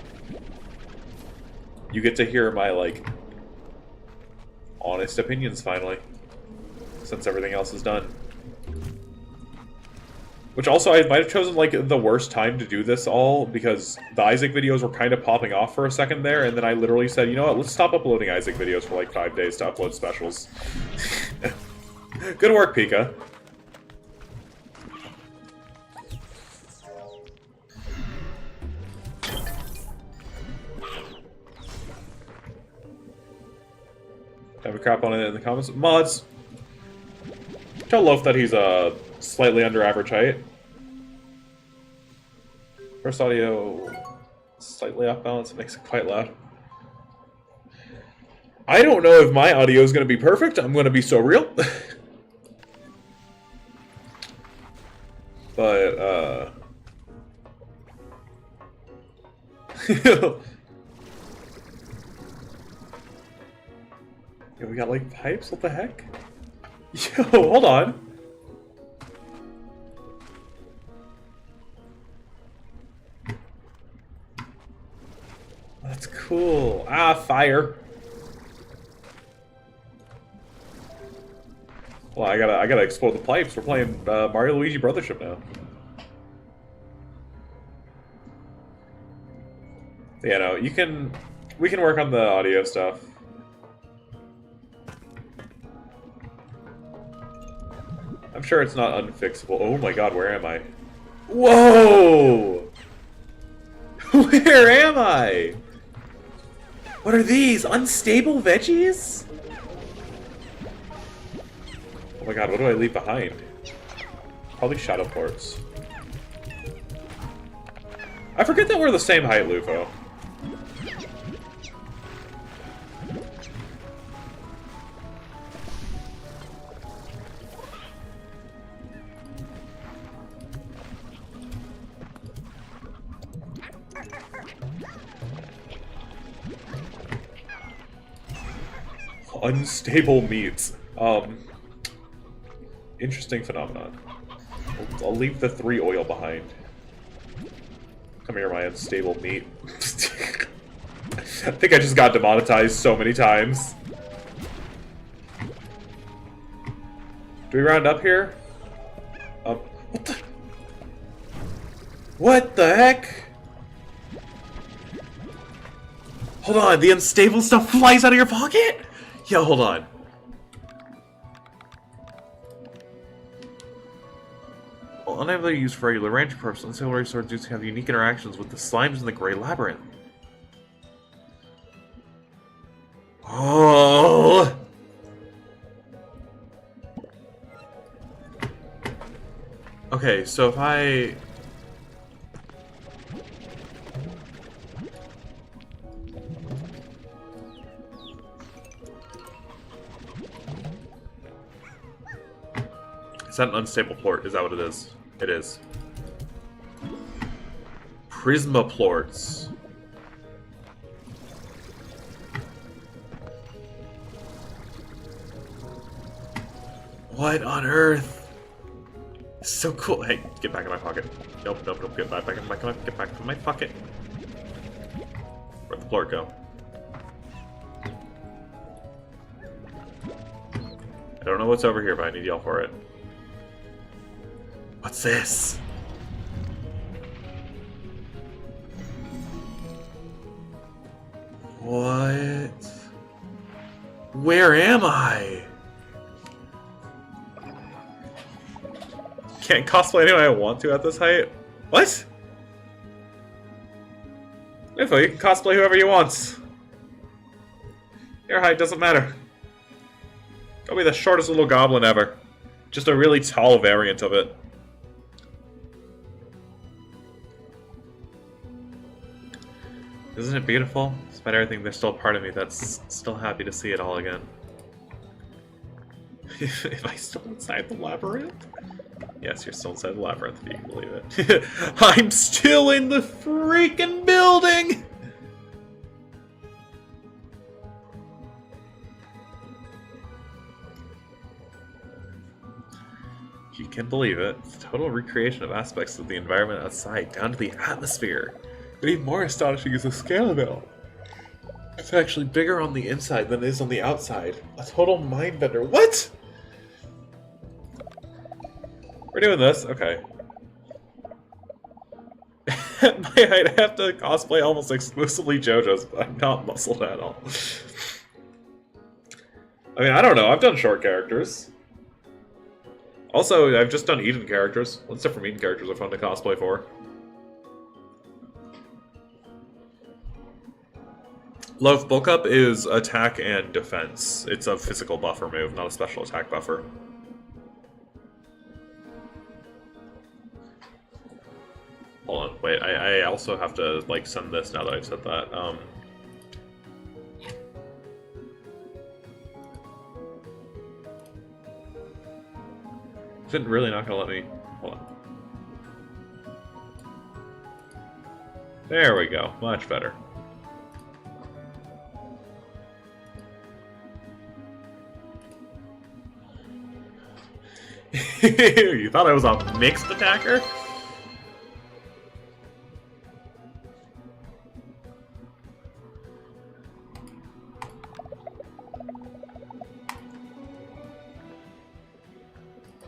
You get to hear my, like, honest opinions, finally. Since everything else is done. Which also, I might have chosen, like, the worst time to do this all, because the Isaac videos were kind of popping off for a second there, and then I literally said, you know what, let's stop uploading Isaac videos for, like, 5 days to upload specials. Good work, Pika. Have a crap on it in the comments. Mods, tell Loaf that he's slightly under average height. First audio slightly off balance, it makes it quite loud. I don't know if my audio is going to be perfect. I'm going to be so real. But, Yo, we got, like, pipes? What the heck? Yo, hold on. That's cool. Ah, fire. Well, I gotta explode the pipes. We're playing Mario Luigi Brothership now. Yeah, no, we can work on the audio stuff. I'm sure it's not unfixable. Oh my god, where am I? Whoa! Where am I? What are these? Unstable veggies? Oh my god, what do I leave behind? Probably shadow ports. I forget that we're the same height, Lufo. Unstable meats. Interesting phenomenon. I'll leave the 3 oil behind. Come here, my unstable meat. I think I just got demonetized so many times. Do we round up here? What the? What the heck? Hold on, the unstable stuff flies out of your pocket? Yo, hold on. Well, unable to use for regular range purposes, ancillary swords do have unique interactions with the slimes in the Grey Labyrinth. Oh! Okay, so if I... Is that an unstable plort? Is that what it is? It is. Prisma plorts. What on earth? So cool. Hey, get back in my pocket. Nope, nope, nope. Get back in my pocket. Get back in my pocket. Where'd the plort go? don't know what's over here, but I need y'all for it. What's this? What? Where am I? Can't cosplay any way I want to at this height? What? Info, you can cosplay whoever you want. Your height doesn't matter. Go be the shortest little goblin ever. Just a really tall variant of it. Isn't it beautiful? Despite everything, there's still a part of me that's still happy to see it all again. Am I still inside the labyrinth? Yes, you're still inside the labyrinth, if you can believe it. I'm still in the freaking building! If you can believe it, it's a total recreation of aspects of the environment outside, down to the atmosphere. But even more astonishing is the scale of it all. It's actually bigger on the inside than it is on the outside. A total mind bender. What? We're doing this? Okay. At my height, I have to cosplay almost exclusively JoJo's, but I'm not muscled at all. I mean, I don't know. I've done short characters. Also, I've just done Eden characters. What's different from Eden characters are fun to cosplay for? Love Bulk Up is attack and defense. It's a physical buffer move, not a special attack buffer. Hold on, wait, I also have to, like, send this now that I've said that. Is it really not gonna let me? Hold on. There we go, much better. You thought I was a mixed attacker?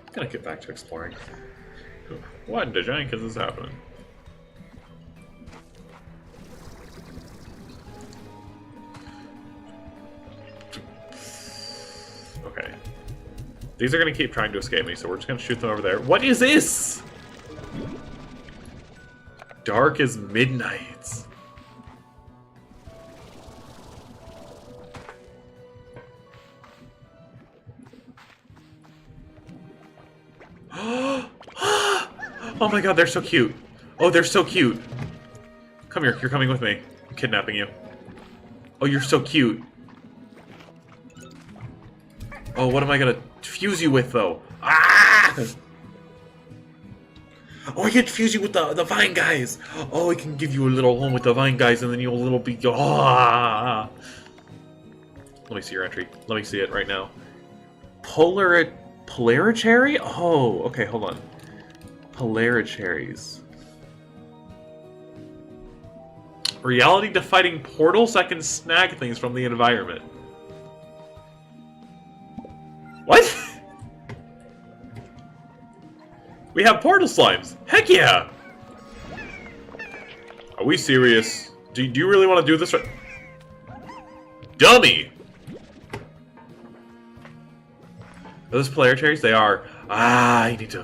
I'm gonna get back to exploring. What in Dejankins is happening? Okay. These are gonna keep trying to escape me, so we're just gonna shoot them over there. What is this? Dark as midnight. Oh my god, they're so cute. Oh, they're so cute. Come here, you're coming with me. I'm kidnapping you. Oh, you're so cute. Oh, what am I gonna fuse you with, though? Ah! Oh, I can fuse you with the Vine guys. Oh, I can give you a little home with the Vine guys, and then you'll a little be... Ah! Let me see your entry. Let me see it right now. Polaricherry? Oh, okay, hold on. Polaricherries. Reality-defying portals that can snag things from the environment. What? We have portal slimes! Heck yeah! Are we serious? Do you really want to do this right? Dummy! Are those Polaricherries? They are. Ah, I need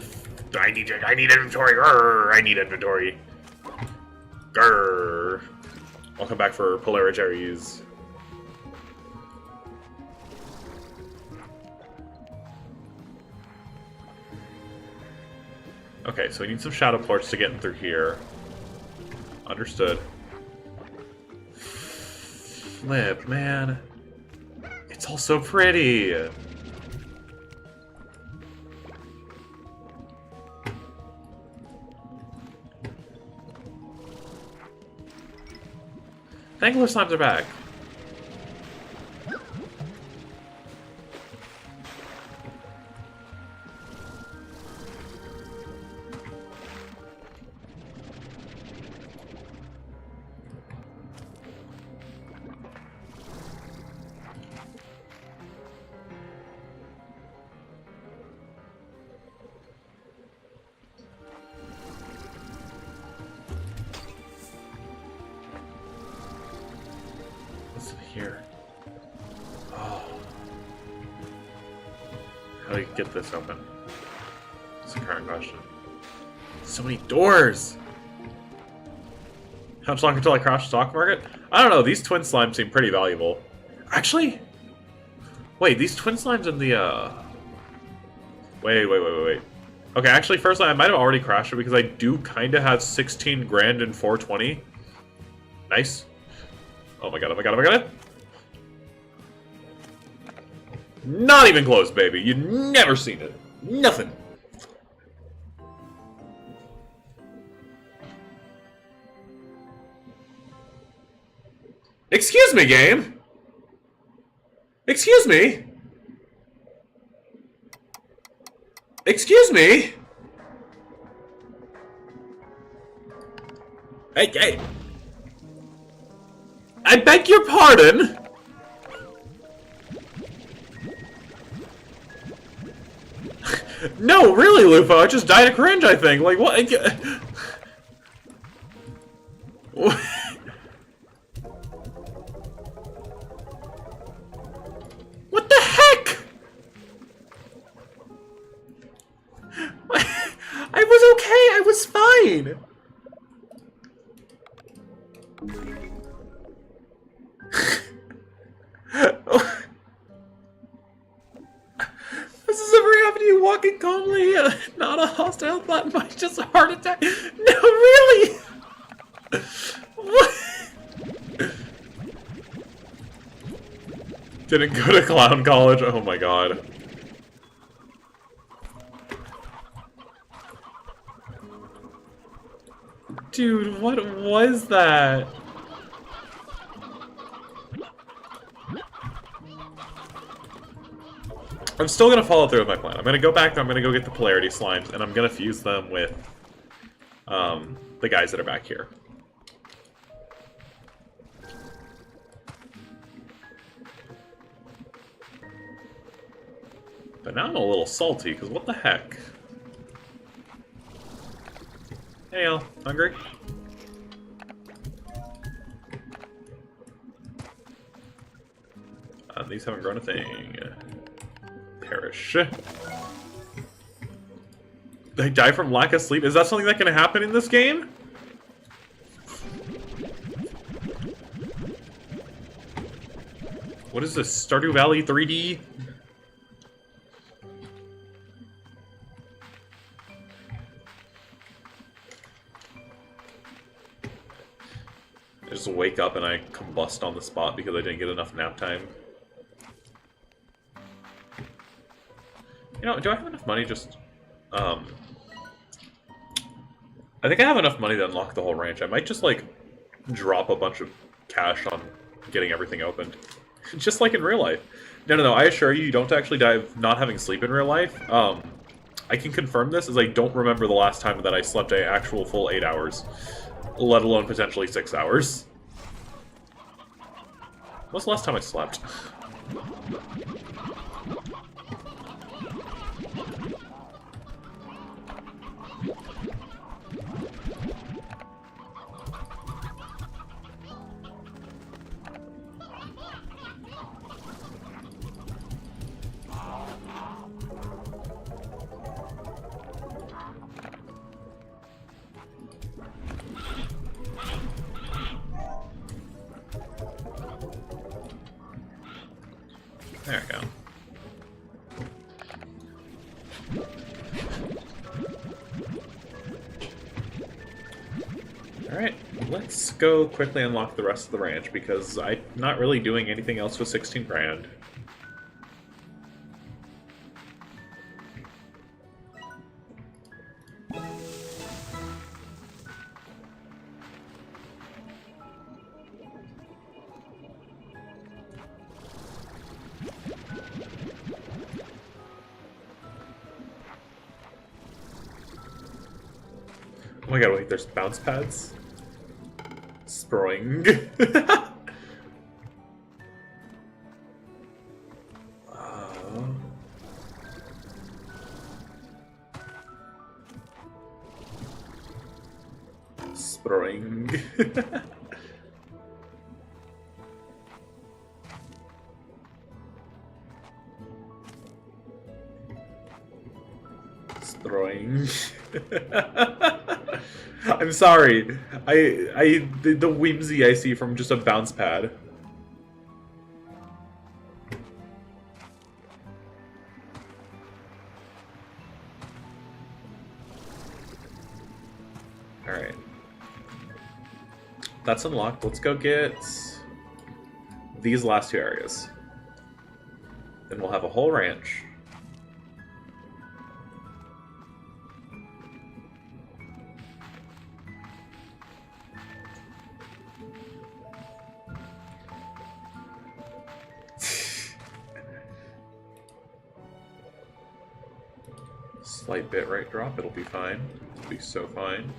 inventory. Grr, I need inventory. Grr. I'll come back for Polaricherries. Okay, so we need some shadow ports to get in through here. Understood. Flip, man. It's all so pretty. Angler slimes are back. What's in here? Oh. How do you get this open? That's the current question. So many doors! How much longer until I crash the stock market? I don't know, these twin slimes seem pretty valuable. Actually... Wait, these twin slimes in the, Wait. Okay, actually, first I might have already crashed it because I do kind of have 16 grand and 420. Nice. Oh my god. Not even close, baby. You've never seen it. Nothing. Excuse me, game. Excuse me. Excuse me. Hey. I beg your pardon. No, really, Lufo, I just died of cringe, I think. Like, what? What the heck? I was okay, I was fine. This is ever happened to you walking calmly, not a hostile thought, but just a heart attack. No, really? What? Didn't go to clown college? Oh my god. Dude, what was that? I'm still gonna follow through with my plan. I'm gonna go back there, I'm gonna go get the polarity slimes, and I'm gonna fuse them with the guys that are back here. But now I'm a little salty, because what the heck? Hey, Al. Hungry? These haven't grown a thing. Perish. They die from lack of sleep? Is that something that can happen in this game? What is this? Stardew Valley 3D? I just wake up and I combust on the spot because I didn't get enough nap time. You know, do I have enough money just... I think I have enough money to unlock the whole ranch. I might just, like, drop a bunch of cash on getting everything opened. Just like in real life. No, I assure you, you don't actually die of not having sleep in real life. I can confirm this, as I don't remember the last time that I slept an actual full 8 hours. Let alone potentially 6 hours. When's the last time I slept? There we go. Alright, let's go quickly unlock the rest of the ranch, because I'm not really doing anything else with 16 grand. Oh my god, wait, there's bounce pads? Spring. Spring. Throwing. I'm sorry. The whimsy I see from just a bounce pad. Alright. That's unlocked. Let's go get these last two areas. Then we'll have a whole ranch. Slight bitrate drop, it'll be fine. It'll be so fine.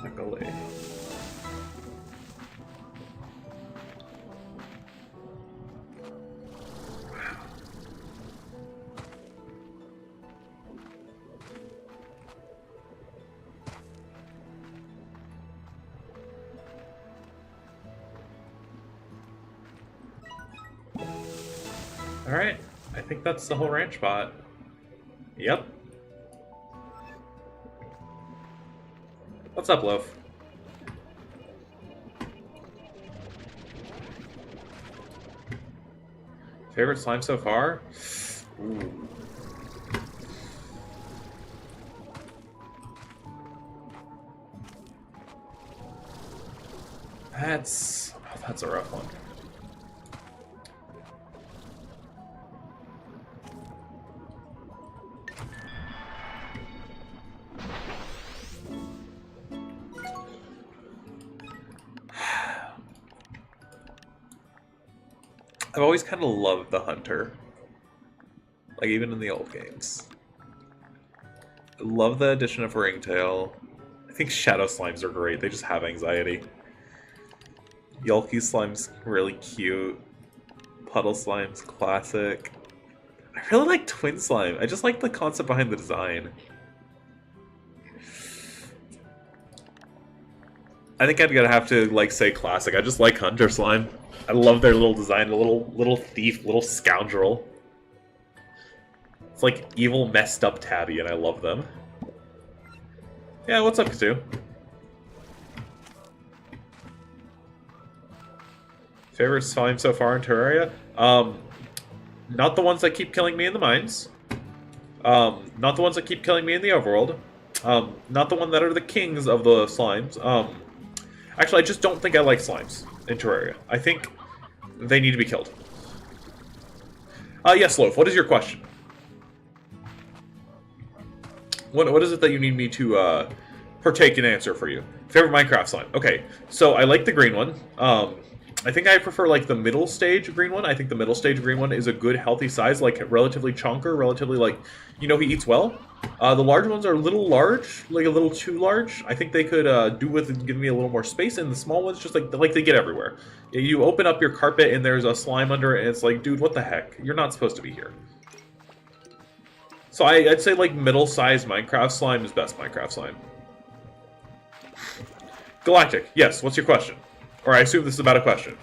Luckily. Alright, I think that's the whole ranch spot. Yep. What's up, Loaf? Favorite slime so far? Ooh. That's a rough one. I've always kind of loved the Hunter. Like, even in the old games. I love the addition of Ringtail. I think Shadow Slimes are great, they just have anxiety. Yulky Slime's really cute. Puddle Slime's classic. I really like Twin Slime, I just like the concept behind the design. I think I'm gonna have to, like, say classic. I just like Hunter Slime. I love their little design, a little thief, little scoundrel. It's like evil, messed up Tabby, and I love them. Yeah, what's up, Kazoo? Favorite slime so far in Terraria? Not the ones that keep killing me in the mines. Not the ones that keep killing me in the overworld. Not the one that are the kings of the slimes. Actually, I just don't think I like slimes in Terraria. I think they need to be killed. Yes, Loaf, what is your question? What is it that you need me to partake and answer for you? Favorite Minecraft slime? Okay, so I like the green one. I think I prefer like the middle stage green one. I think the middle stage green one is a good healthy size, like relatively chonker, relatively like, you know, he eats well. The large ones are a little large, like a little too large. I think they could do with giving me a little more space, and the small ones just like they get everywhere. You open up your carpet and there's a slime under it, and it's like, dude, what the heck? You're not supposed to be here. So I'd say like middle-sized Minecraft slime is best Minecraft slime. Galactic, yes, what's your question? Or I assume this is about a question.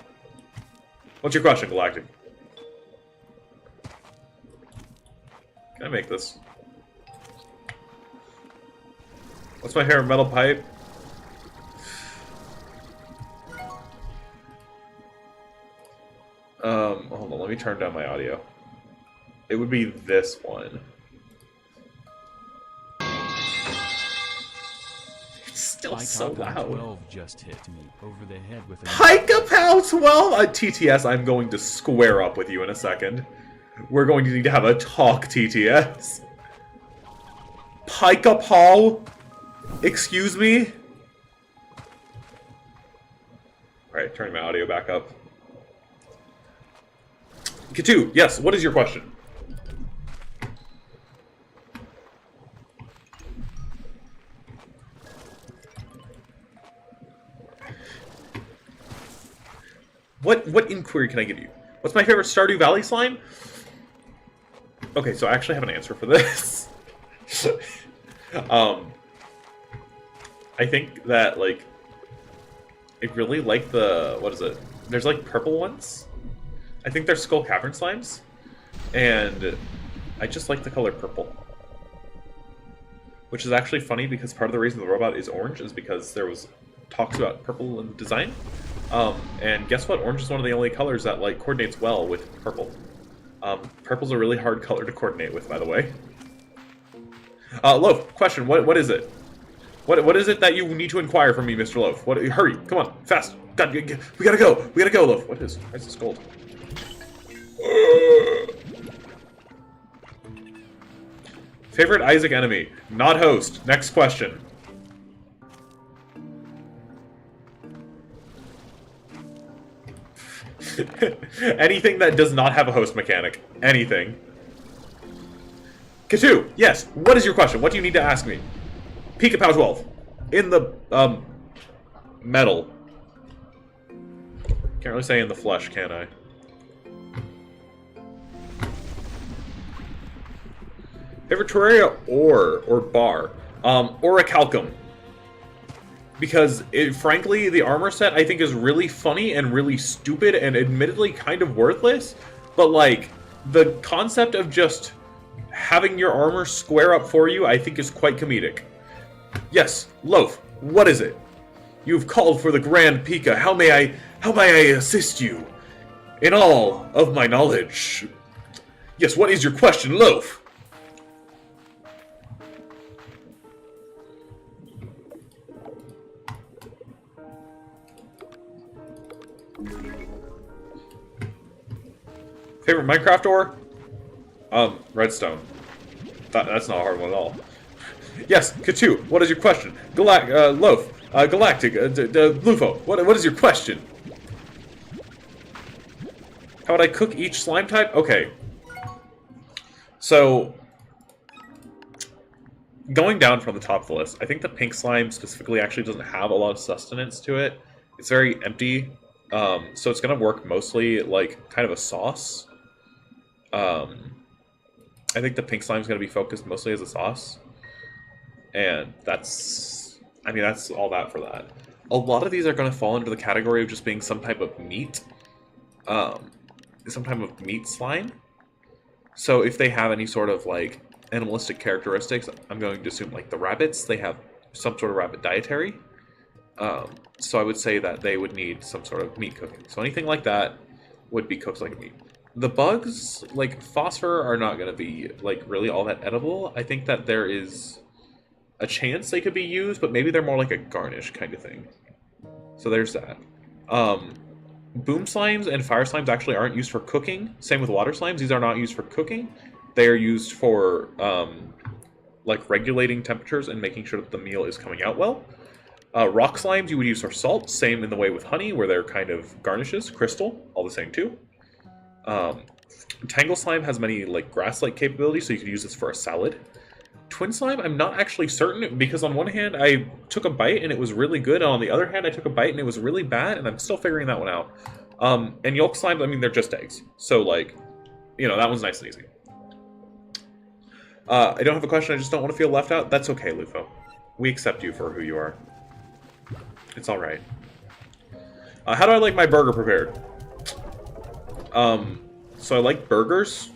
What's your question, Galactic? Can I make this? What's my favorite metal pipe? Hold on, let me turn down my audio. It would be this one. It's still so loud. 12 just hit me over the head with a Pike-a-Pow 12? TTS, I'm going to square up with you in a second. We're going to need to have a talk, TTS. Pike-a-Pow? Excuse me? Alright, turning my audio back up. Katu, yes, what is your question? What inquiry can I give you? What's my favorite Stardew Valley slime? Okay, so I actually have an answer for this. I think that, like, I really like the, what is it? There's, like, purple ones. I think they're Skull Cavern slimes. And I just like the color purple. Which is actually funny because part of the reason the robot is orange is because there was talks about purple in the design. And guess what? Orange is one of the only colors that, like, coordinates well with purple. Purple's a really hard color to coordinate with, by the way. Loaf, question, what is it? What is it that you need to inquire from me, Mr. Loaf? Hurry, come on, fast. God, we gotta go, Loaf. Why is this gold? Favorite Isaac enemy? Not host. Next question. Anything that does not have a host mechanic. Anything. Katu, yes. What is your question? What do you need to ask me? Pika Pow 12. In the, metal. Can't really say in the flesh, can I? Favorite Terraria or bar? Orichalcum. Because, frankly, the armor set I think is really funny and really stupid and admittedly kind of worthless. But, like, the concept of just having your armor square up for you I think is quite comedic. Yes, Loaf, what is it? You've called for the Grand Pika. How may I assist you? In all of my knowledge. Yes, what is your question, Loaf? Favorite Minecraft ore? Redstone. That's not a hard one at all. Yes, Katu, what is your question? Loaf, Galactic, Lufo, what is your question? How would I cook each slime type? Okay. So, going down from the top of the list, I think the pink slime specifically actually doesn't have a lot of sustenance to it. It's very empty, so it's going to work mostly like kind of a sauce. I think the pink slime is going to be focused mostly as a sauce. And that's all that for that. A lot of these are going to fall into the category of just being some type of meat. Some type of meat slime. So if they have any sort of, like, animalistic characteristics, I'm going to assume, like, the rabbits, they have some sort of rabbit dietary. So I would say that they would need some sort of meat cooking. So anything like that would be cooked like a meat. The bugs, like phosphor, are not going to be, like, really all that edible. I think that there is a chance they could be used, but maybe they're more like a garnish kind of thing. So there's that. Boom slimes and fire slimes actually aren't used for cooking. Same with water slimes. These are not used for cooking. They are used for, like, regulating temperatures and making sure that the meal is coming out well. Rock slimes you would use for salt. Same in the way with honey, where they're kind of garnishes. Crystal, all the same too. Tangle slime has many, like, grass-like capabilities, so you could use this for a salad. Twin slime, I'm not actually certain, because on one hand, I took a bite and it was really good, and on the other hand, I took a bite and it was really bad, and I'm still figuring that one out. And yolk slime, I mean, they're just eggs. So, like, you know, that one's nice and easy. I don't have a question, I just don't want to feel left out. That's okay, Lufo. We accept you for who you are. It's alright. How do I like my burger prepared? So I like burgers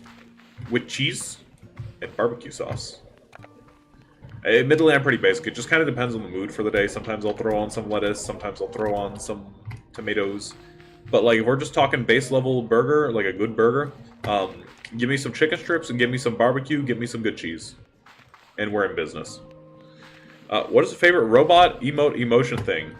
with cheese and barbecue sauce. Admittedly, I'm pretty basic. It just kind of depends on the mood for the day. Sometimes I'll throw on some lettuce. Sometimes I'll throw on some tomatoes. But, like, if we're just talking base level burger, like a good burger, give me some chicken strips and give me some barbecue, give me some good cheese. And we're in business. What is the favorite robot emotion thing?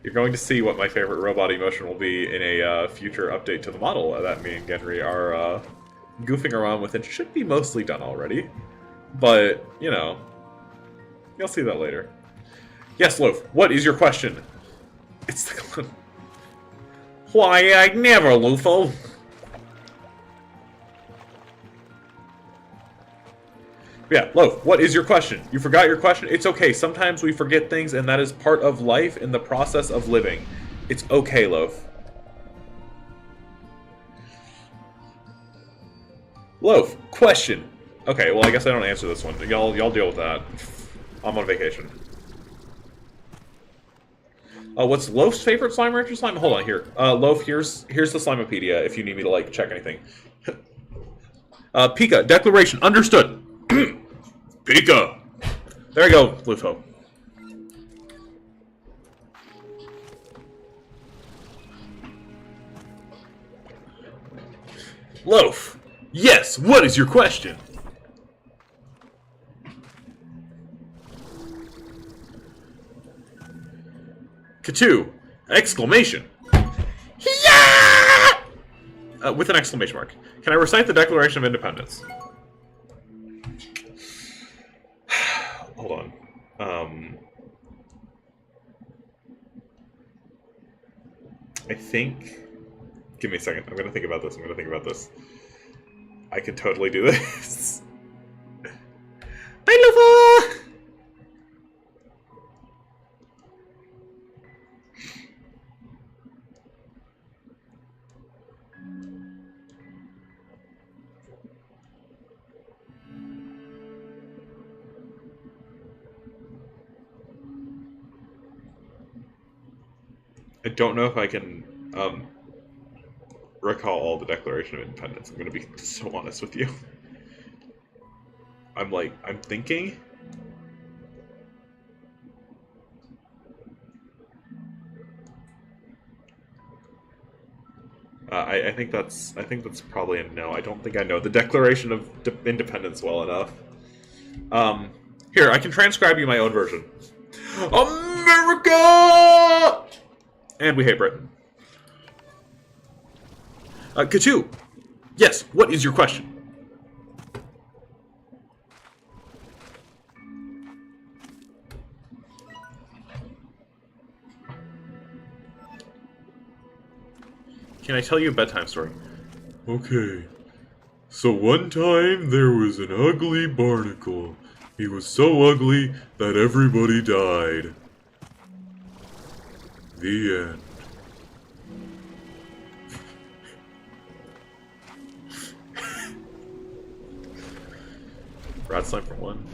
You're going to see what my favorite robot emotion will be in a future update to the model that me and Genry are goofing around with. It should be mostly done already. But, you know, you'll see that later. Yes, Loaf, what is your question? It's the... Why, I never, Lufo. Yeah, Loaf, what is your question? You forgot your question? It's okay. Sometimes we forget things, and that is part of life in the process of living. It's okay, Loaf. Loaf, question. Okay, well, I guess I don't answer this one. Y'all deal with that. I'm on vacation. What's Loaf's favorite Slime Rancher slime? Hold on, here. Loaf, here's the Slimepedia if you need me to, like, check anything. Pika, declaration, understood. Pika! There you go, Lufo. Loaf, yes, what is your question? Katu, exclamation. Yeah! With an exclamation mark. Can I recite the Declaration of Independence? Hold on. I think... Give me a second. I'm gonna think about this. I could totally do this. Bye, Lufa! I don't know if I can recall all the Declaration of Independence. I'm going to be so honest with you. I'm thinking. I think that's probably a no. I don't think I know the Declaration of Independence well enough. Here, I can transcribe you my own version. America! And we hate Britain. Katu, yes, what is your question? Can I tell you a bedtime story? Okay. So one time there was an ugly barnacle. He was so ugly that everybody died. The end. Rat slime for one.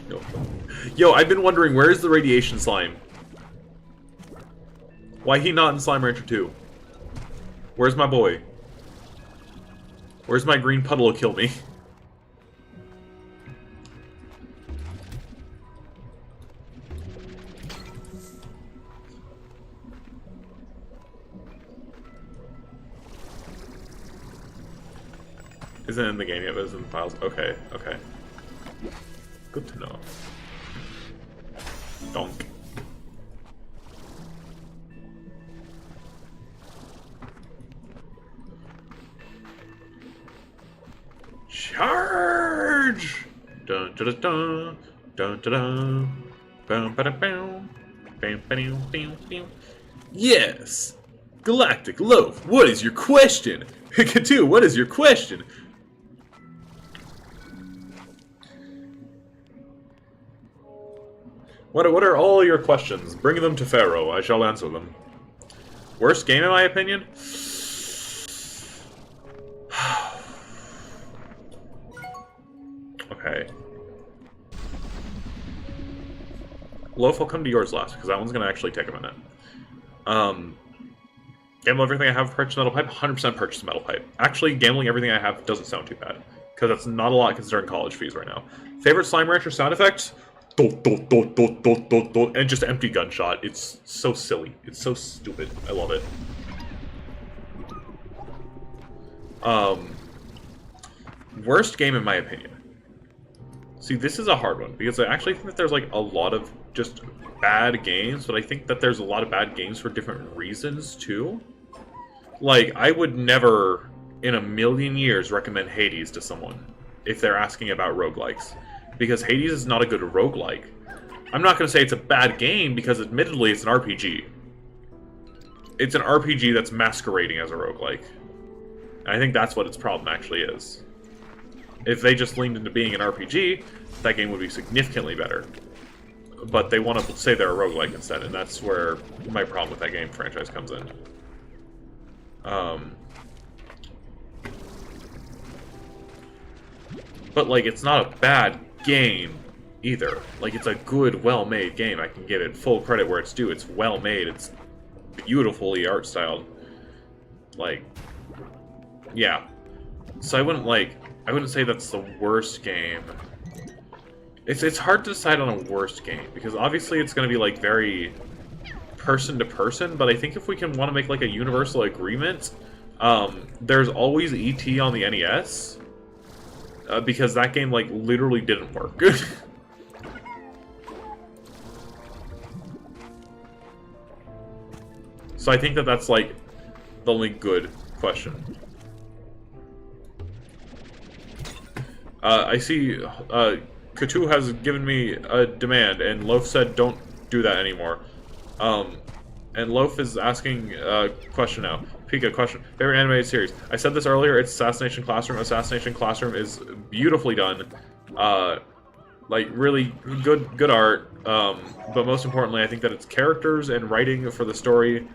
Yo, I've been wondering, where is the radiation slime? Why he not in Slime Rancher 2? Where's my boy? Where's my green puddle to kill me? Isn't in the game yet, but it's in the files. Okay, okay. Good to know. Donk. Charge! Dun dun dun dun dun dun dun. Bum ba da bum. Bam bam bam bam. Yes! Galactic Loaf, what is your question? Katu, what is your question? What are all your questions? Bring them to Pharaoh. I shall answer them. Worst game, in my opinion? Okay. Loaf, I'll come to yours last, because that one's going to actually take a minute. Gamble everything I have, purchase metal pipe, 100% purchase metal pipe. Actually, gambling everything I have doesn't sound too bad, because that's not a lot considering college fees right now. Favorite Slime Rancher sound effect? Dot, dot, dot, dot, dot, dot, dot, and just empty gunshot. It's so silly. It's so stupid. I love it. Worst game in my opinion. See, this is a hard one, because I actually think that there's like a lot of just bad games, but I think that there's a lot of bad games for different reasons too. Like, I would never in a million years recommend Hades to someone if they're asking about roguelikes. Because Hades is not a good roguelike. I'm not going to say it's a bad game, because admittedly it's an RPG. It's an RPG that's masquerading as a roguelike. And I think that's what its problem actually is. If they just leaned into being an RPG, that game would be significantly better. But they want to say they're a roguelike instead, and that's where my problem with that game franchise comes in. But, like, it's not a bad game either. Like, it's a good, well-made game. I can give it full credit where it's due. It's well-made. It's beautifully art-styled. Like, yeah. So I wouldn't say that's the worst game. It's hard to decide on a worst game, because obviously it's going to be, like, very person to person, but I think if we can want to make, like, a universal agreement, there's always E.T. on the NES, because that game, like, literally didn't work. So I think that that's, like, the only good question. I see, Cthulhu has given me a demand, and Loaf said don't do that anymore. And Loaf is asking a question now. Pika, question. Favorite animated series? I said this earlier, it's Assassination Classroom. Assassination Classroom is beautifully done. Like, really good art. But most importantly, I think that its characters and writing for the story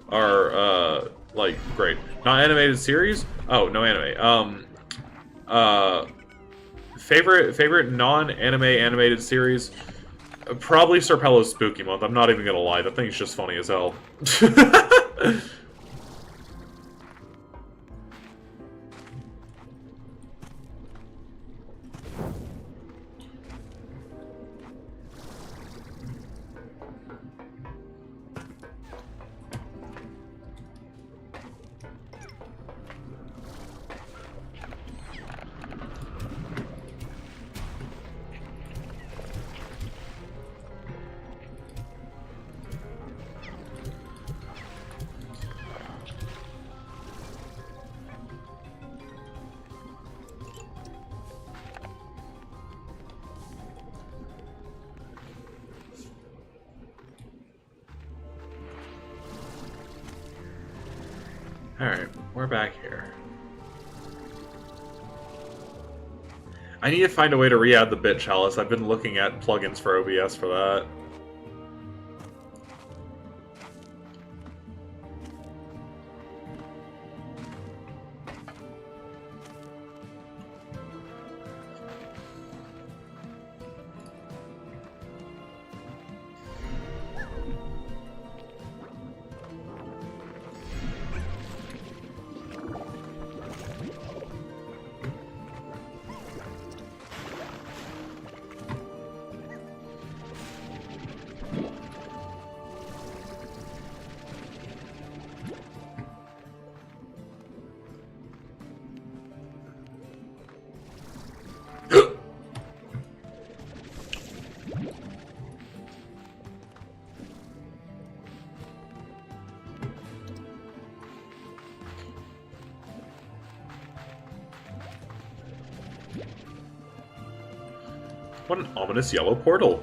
are, like, great. Not animated series? Oh, no anime. Favorite non-anime animated series? Probably Serpello's Spooky Month. I'm not even gonna lie. That thing's just funny as hell. Alright, we're back here. I need to find a way to re-add the bit chalice. I've been looking at plugins for OBS for that. What an ominous yellow portal.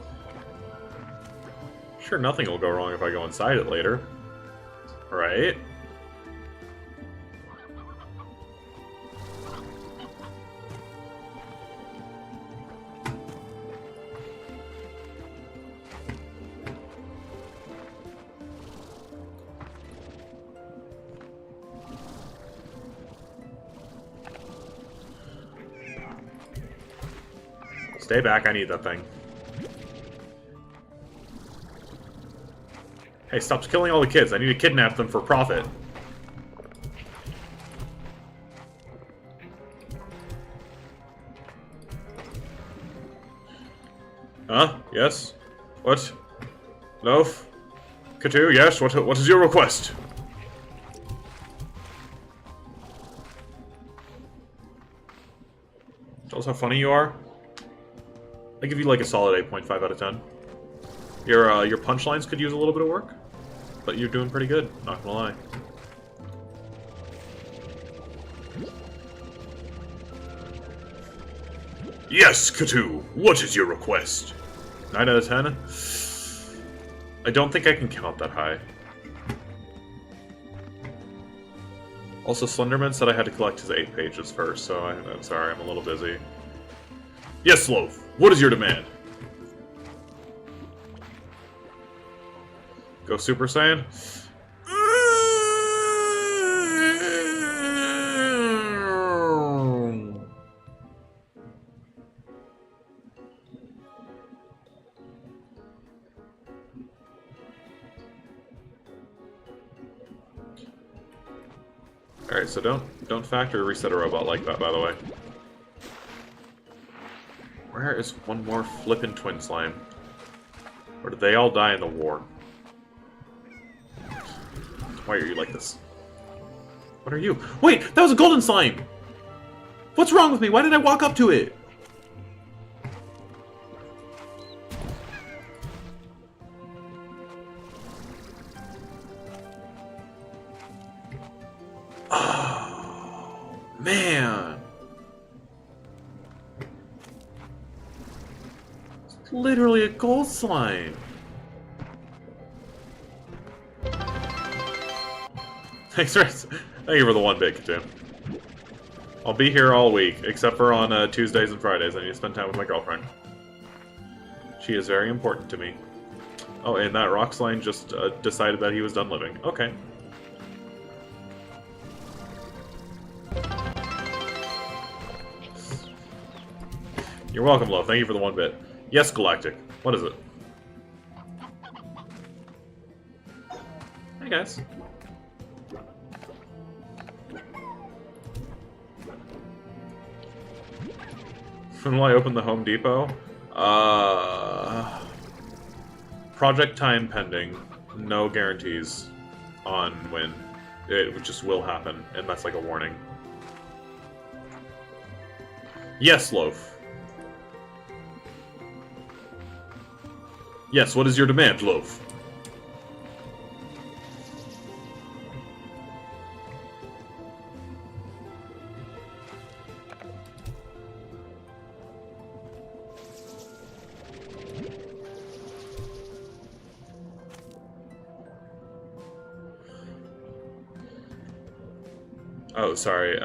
Sure, nothing will go wrong if I go inside it later. Right? Stay back, I need that thing. Hey, stop killing all the kids. I need to kidnap them for profit. Huh? Yes? What? Loaf? Cthulhu, yes? What is your request? Tell us how funny you are. I give you like a solid 8.5 out of 10. Your punchlines could use a little bit of work, but you're doing pretty good, not gonna lie. Yes, Cthulhu, what is your request? 9 out of 10? I don't think I can count that high. Also, Slenderman said I had to collect his 8 pages first, so I'm sorry, I'm a little busy. Yes, Loaf. What is your demand? Go Super Saiyan? Alright, so don't factory reset a robot like that, by the way. Where is one more flippin' twin slime? Or did they all die in the war? Why are you like this? What are you? Wait! That was a golden slime! What's wrong with me? Why did I walk up to it? Oh, man. It's literally a gold slime. Thanks, thank you for the 1-bit, Katoon. I'll be here all week, except for on Tuesdays and Fridays. I need to spend time with my girlfriend. She is very important to me. Oh, and that rock slime just decided that he was done living. Okay. You're welcome, love. Thank you for the 1-bit. Yes, Galactic. What is it? Hey, guys. When will I open the Home Depot? Project time pending. No guarantees on when. It just will happen, and that's like a warning. Yes, Loaf. Yes, what is your demand, Loaf? Oh, sorry,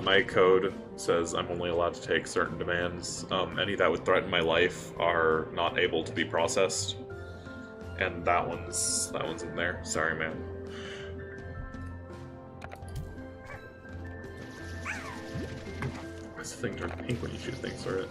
my code says I'm only allowed to take certain demands. Any that would threaten my life are not able to be processed. And that one's in there. Sorry, man. This thing turns pink when you shoot things through it.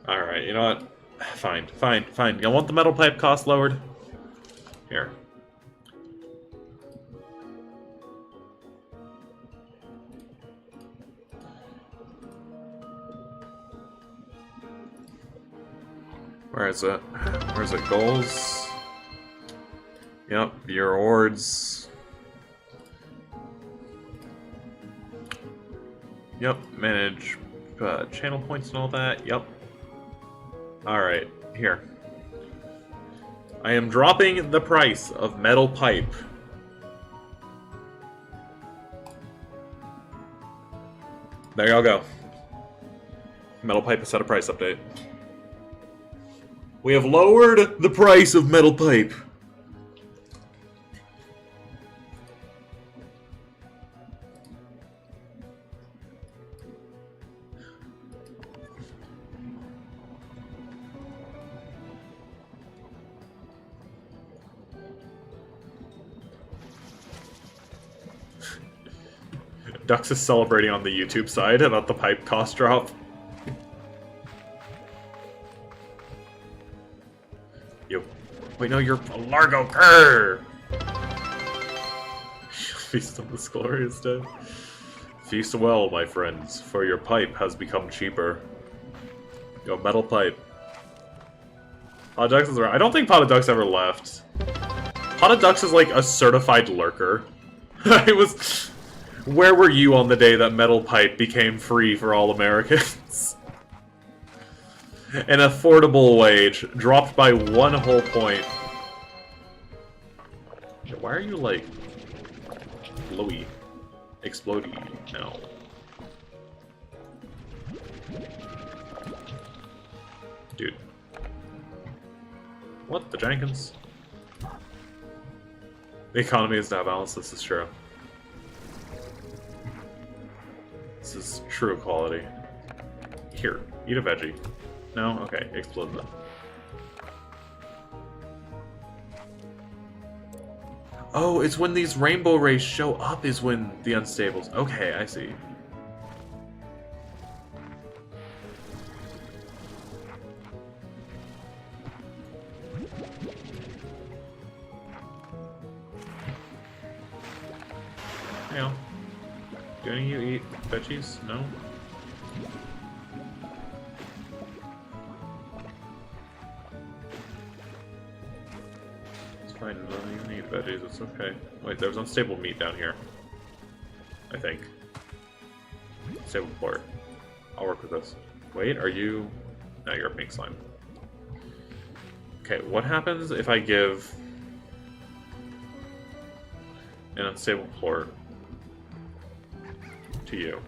Alright, you know what? Fine. You want the metal pipe cost lowered? Here. Where is it? Where's it? Goals? Yep, your rewards. Yep, manage channel points and all that. Yep. Alright, here. I am dropping the price of metal pipe. There y'all go. Metal pipe has had a price update. We have lowered the price of metal pipe. Dux is celebrating on the YouTube side about the pipe cost drop. Yo. Wait, no, you're a Largo Grr! Feast on this glorious day. Feast well, my friends, for your pipe has become cheaper. Yo, metal pipe. Potadux is right. I don't think Potadux ever left. Potadux is like a certified lurker. It was... Where were you on the day that metal pipe became free for all Americans? An affordable wage dropped by 1 whole point. Why are you like glowy? Explodey. No. Dude. What? The Jenkins? The economy is not balanced, this is true. This is true quality. Here, eat a veggie. No? Okay, explode them. Oh, it's when these rainbow rays show up is when the unstables... Okay, I see. Yeah. Do any of you eat veggies? No? It's fine, none of you eat veggies, it's okay. Wait, there's unstable meat down here. I think. Stable port. I'll work with this. Wait, are you... No, you're a pink slime. Okay, what happens if I give an unstable plort to you?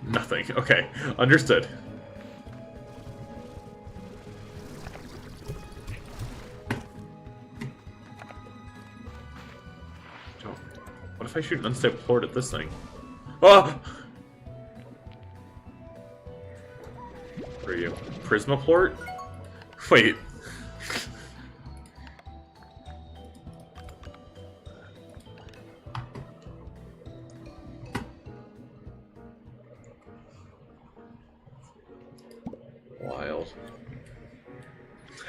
Nothing. Okay, understood. What if I shoot an unstable plort at this thing? Ah! Where are you? Prisma plort? Wait. Wild.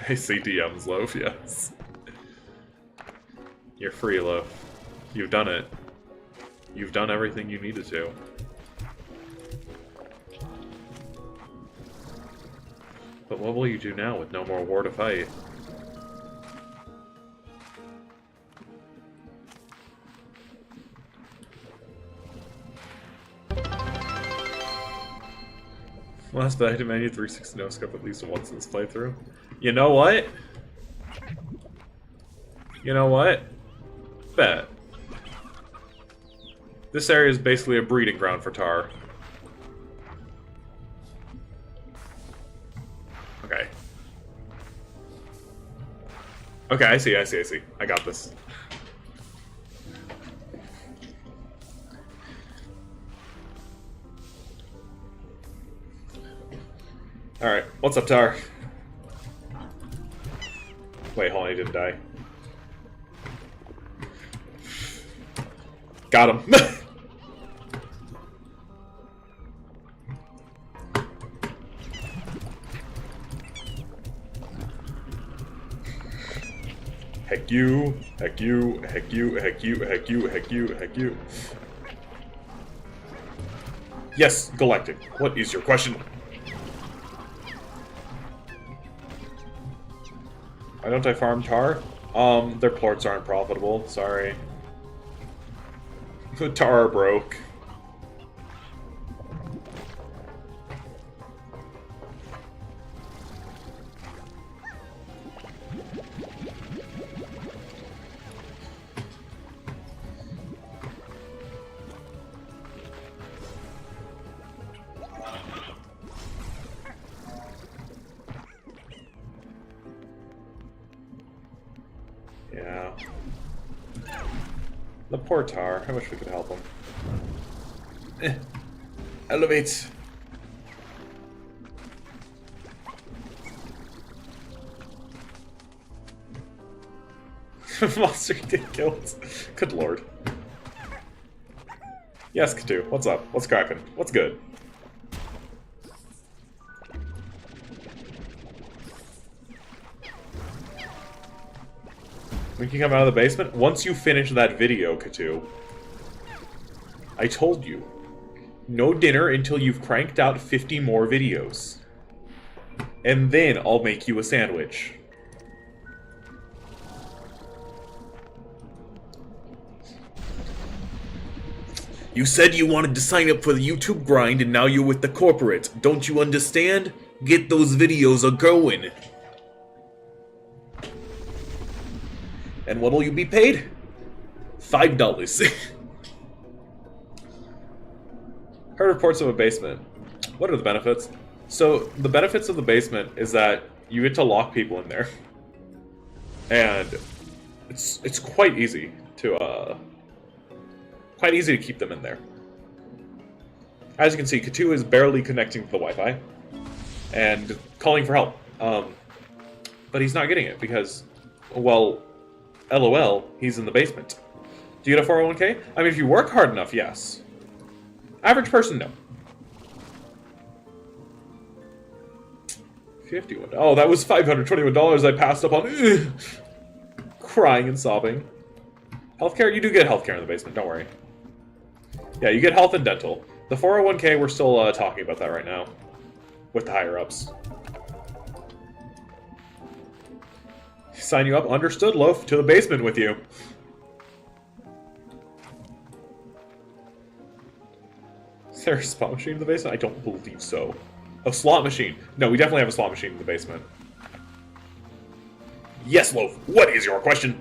I see DM's Loaf, yes. You're free, Loaf. You've done it. You've done everything you needed to. But what will you do now with no more war to fight? Last bet I demanded 360 no scope at least once in this playthrough. You know what? You know what? Bet. This area is basically a breeding ground for Tar. Okay. Okay, I see. I got this. Alright, what's up, Tar? Wait, hold on, he didn't die. Got him. Heck you, heck you, heck you, heck you, heck you, heck you, heck you. Yes, Galactic. What is your question? Why don't I farm Tar? Their plorts aren't profitable, sorry. The Tar broke. Yeah. The poor Tar. I wish we could help him. Elevate. Monster get killed. Good lord. Yes, Katu. What's up? What's cracking? What's good? We can come out of the basement? Once you finish that video, Katu. I told you. No dinner until you've cranked out 50 more videos. And then I'll make you a sandwich. You said you wanted to sign up for the YouTube grind and now you're with the corporate. Don't you understand? Get those videos a-going. And what'll you be paid? $5. Heard reports of a basement. What are the benefits? So, the benefits of the basement is that you get to lock people in there. And it's quite easy to keep them in there. As you can see, Katu is barely connecting to the Wi-Fi and calling for help. But he's not getting it because, well, LOL, he's in the basement. Do you get a 401k? I mean, if you work hard enough, yes. Average person, no. 51. Oh, that was $521 I passed up on. Ugh. Crying and sobbing. Healthcare? You do get healthcare in the basement, don't worry. Yeah, you get health and dental. The 401k, we're still talking about that right now. With the higher-ups. Sign you up, understood, Loaf, to the basement with you. Is there a slot machine in the basement? I don't believe so. A slot machine. No, we definitely have a slot machine in the basement. Yes, Loaf. What is your question?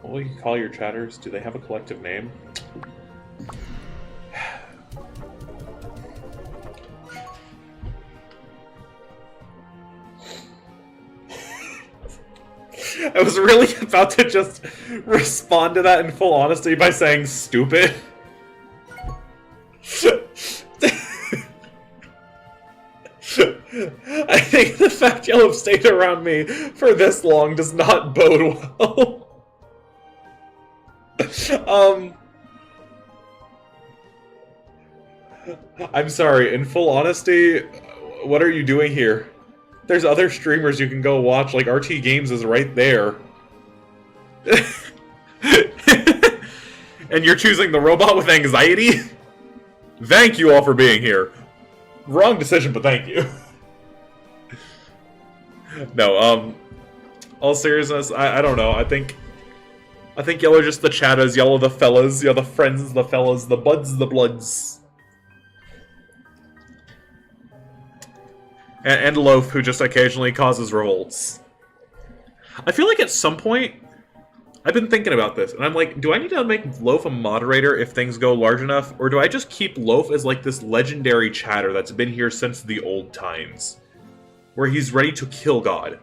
What will you call your chatters? Do they have a collective name? I was really about to just respond to that in full honesty by saying stupid. I think the fact y'all have stayed around me for this long does not bode well. I'm sorry, in full honesty, what are you doing here? There's other streamers you can go watch, like RT Games is right there. And you're choosing the robot with anxiety? Thank you all for being here. Wrong decision, but thank you. No, all seriousness, I don't know, I think y'all are just the chattas, y'all are the fellas, y'all the friends, the fellas, the buds, the bloods. And Loaf, who just occasionally causes revolts. I feel like at some point, I've been thinking about this, and I'm like, do I need to make Loaf a moderator if things go large enough? Or do I just keep Loaf as like this legendary chatter that's been here since the old times? Where he's ready to kill God.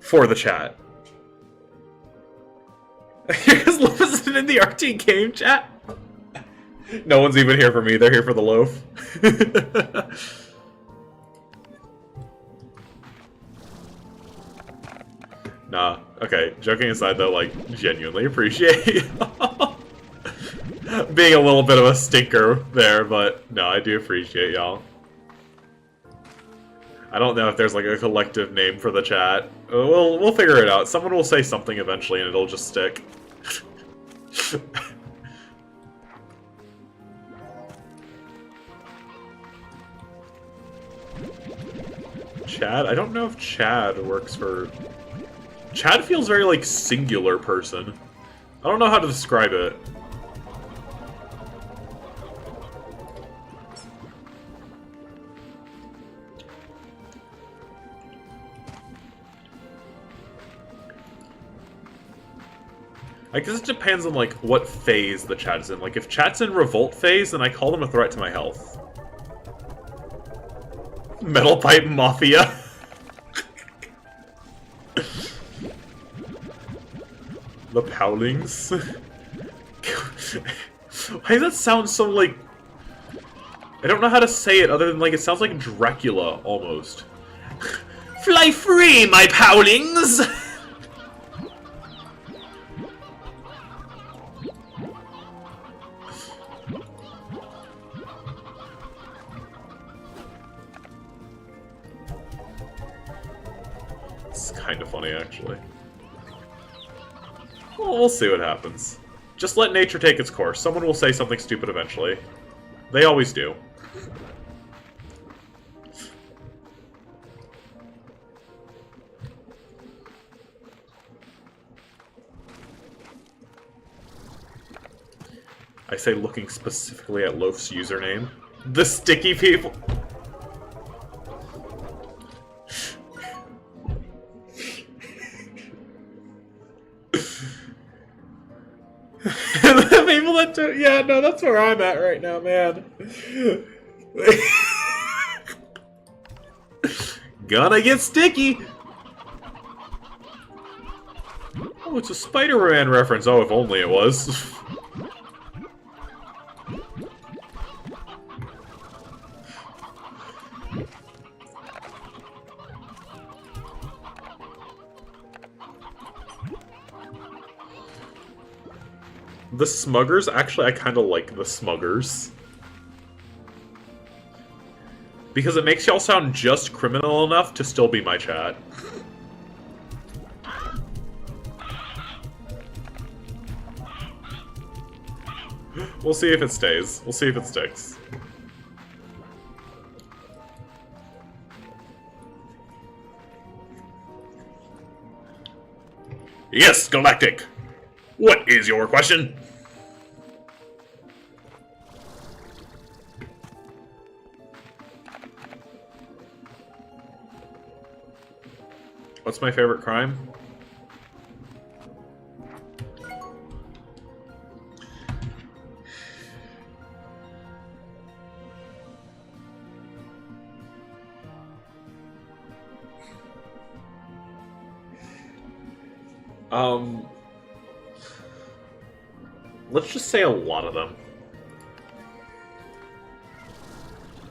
For the chat. Because Loaf isn't in the RT game chat? No one's even here for me, they're here for the Loaf. Nah, okay, joking aside though, like, genuinely appreciate being a little bit of a stinker there, but no, I do appreciate y'all. I don't know if there's like a collective name for the chat. We'll figure it out. Someone will say something eventually and it'll just stick. Chad? I don't know if Chad works for... Chad feels very, like, singular person. I don't know how to describe it. I guess it depends on, like, what phase the chat is in. Like, if chat's in revolt phase, then I call them a threat to my health. Metal Pipe Mafia. The Powlings? Why does that sound so, like... I don't know how to say it other than, like, it sounds like Dracula, almost. Fly free, my Powlings! It's kind of funny, actually. Well, we'll see what happens. Just let nature take its course. Someone will say something stupid eventually. They always do. I say looking specifically at Loaf's username. The sticky people! The people that do, yeah, no, that's where I'm at right now, man. Gonna get sticky! Oh, it's a Spider-Man reference. Oh, if only it was. The Smuggers? Actually, I kind of like the Smuggers. Because it makes y'all sound just criminal enough to still be my chat. We'll see if it stays. We'll see if it sticks. Yes, Galactic! What is your question? What's my favorite crime? Let's just say a lot of them.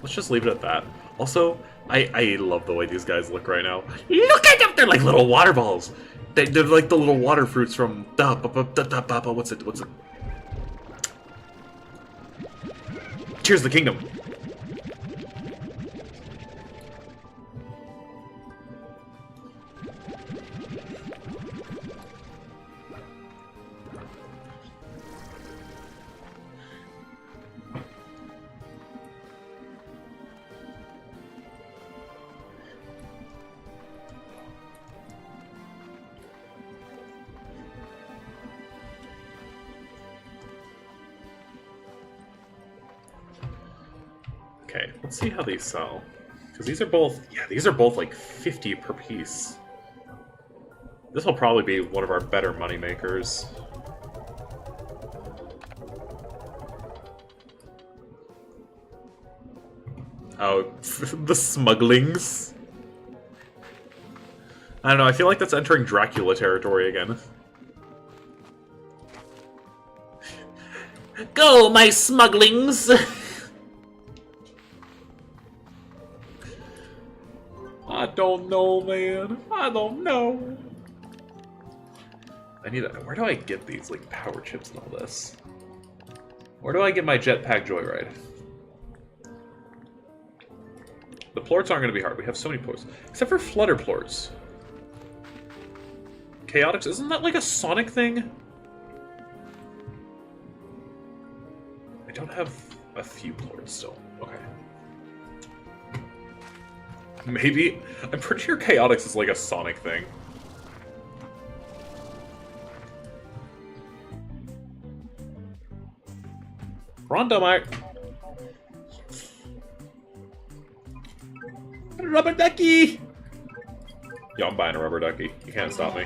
Let's just leave it at that. Also, I love the way these guys look right now. Look at them! They're like little water balls! They're like the little water fruits from... What's it? Tears of the Kingdom! Okay, let's see how these sell. Because these are both, yeah, these are both like 50 per piece. This will probably be one of our better money makers. Oh, the smugglings. I don't know, I feel like that's entering Dracula territory again. Go, my smugglings! I don't know, man. I don't know. I need a... Where do I get these, like, power chips and all this? Where do I get my jetpack joyride? The plorts aren't going to be hard. We have so many plorts. Except for flutter plorts. Chaotix, isn't that like a Sonic thing? I don't have a few plorts still. Okay. Maybe. I'm pretty sure Chaotix is like a Sonic thing. Rondo Mart. Rubber ducky! Yo, I'm buying a rubber ducky. You can't stop me.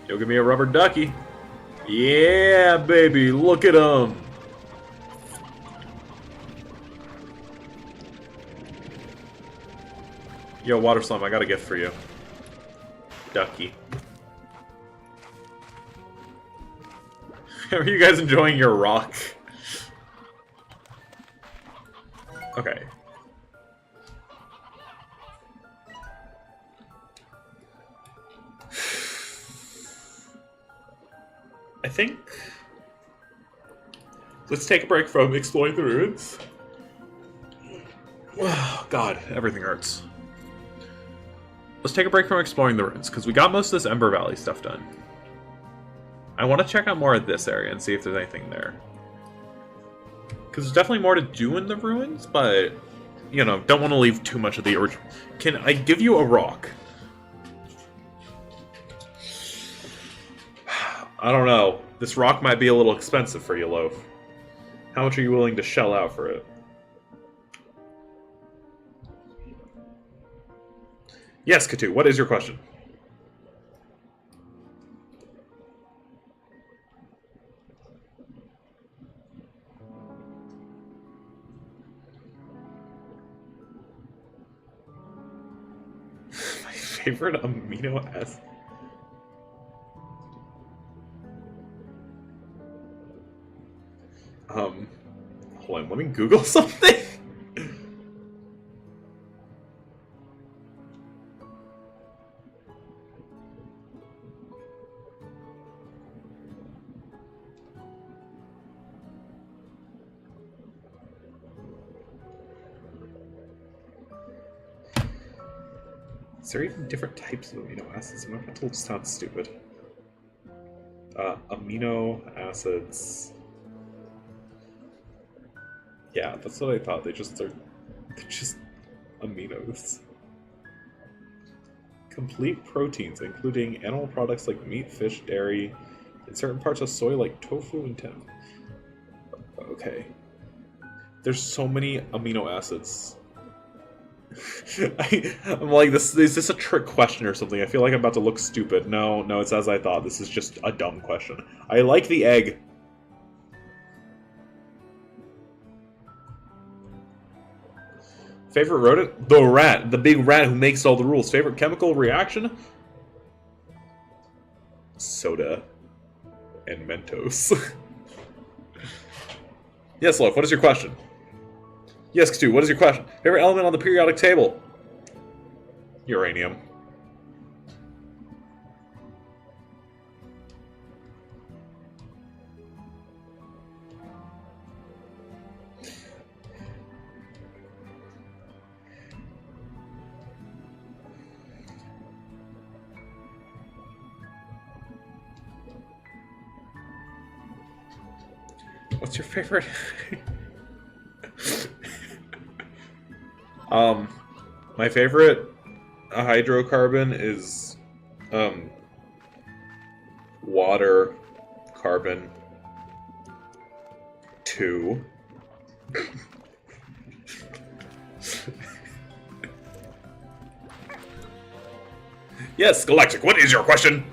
Yo, give me a rubber ducky. Yeah, baby, look at him. Yo, Water Slime, I got a gift for you. Ducky. Are you guys enjoying your rock? Okay. I think... Let's take a break from exploring the ruins. Oh, God, everything hurts. let's take a break from exploring the ruins, because we got most of this Ember Valley stuff done. I want to check out more of this area and see if there's anything there. Because there's definitely more to do in the ruins, but, you know, don't want to leave too much of the original. Can I give you a rock? I don't know. This rock might be a little expensive for you, Loaf. How much are you willing to shell out for it? Yes, Katu, what is your question? My favorite amino acid? Hold on, let me Google something. Is there even different types of amino acids? My mental just sounds stupid. Amino acids. Yeah, that's what I thought. They're just aminos. Complete proteins, including animal products like meat, fish, dairy, and certain parts of soy like tofu and tem. Okay. There's so many amino acids. I'm like, is this a trick question or something? I feel like I'm about to look stupid. No, it's as I thought. This is just a dumb question. I like the egg. Favorite rodent? The rat. The big rat who makes all the rules. Favorite chemical reaction? Soda. And Mentos. Yes, Loaf, what is your question? Yes, Katu, what is your question? Favorite element on the periodic table? Uranium. What's your favorite? My favorite hydrocarbon is, water, carbon, 2. Yes, Galactic, what is your question?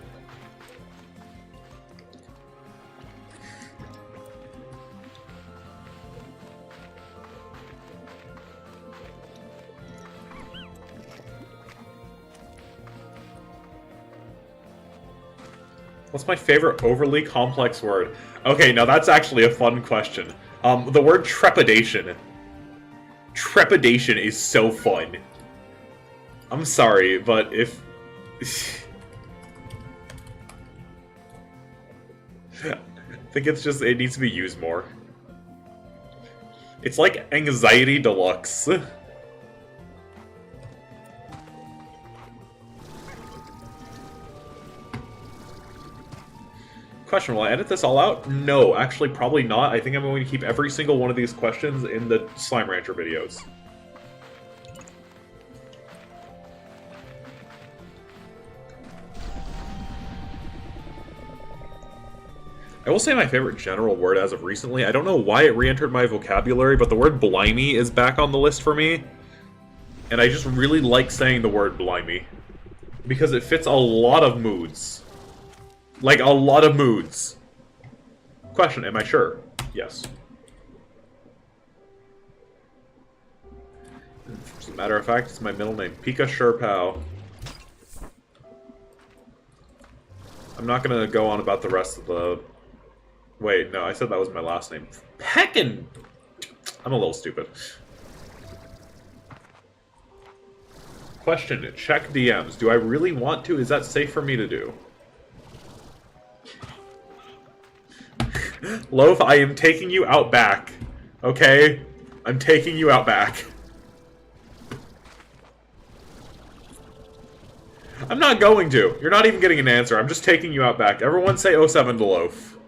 What's my favorite overly complex word? Okay, now that's actually a fun question. The word trepidation. Trepidation is so fun. I'm sorry, but if... I think it's just, it needs to be used more. It's like anxiety deluxe. Question, will I edit this all out? No, actually probably not. I think I'm going to keep every single one of these questions in the Slime Rancher videos. I will say my favorite general word as of recently, I don't know why it re-entered my vocabulary, but the word blimey is back on the list for me. And I just really like saying the word blimey. Because it fits a lot of moods. Like, a lot of moods. Question, am I sure? Yes. As a matter of fact, it's my middle name. Pika Sherpow. I'm not gonna go on about the rest of the... Wait, no, I said that was my last name. Heckin'! I'm a little stupid. Question, check DMs. Do I really want to? Is that safe for me to do? Loaf, I am taking you out back. Okay? I'm taking you out back. I'm not going to. You're not even getting an answer. I'm just taking you out back. Everyone say oh 07 to loaf.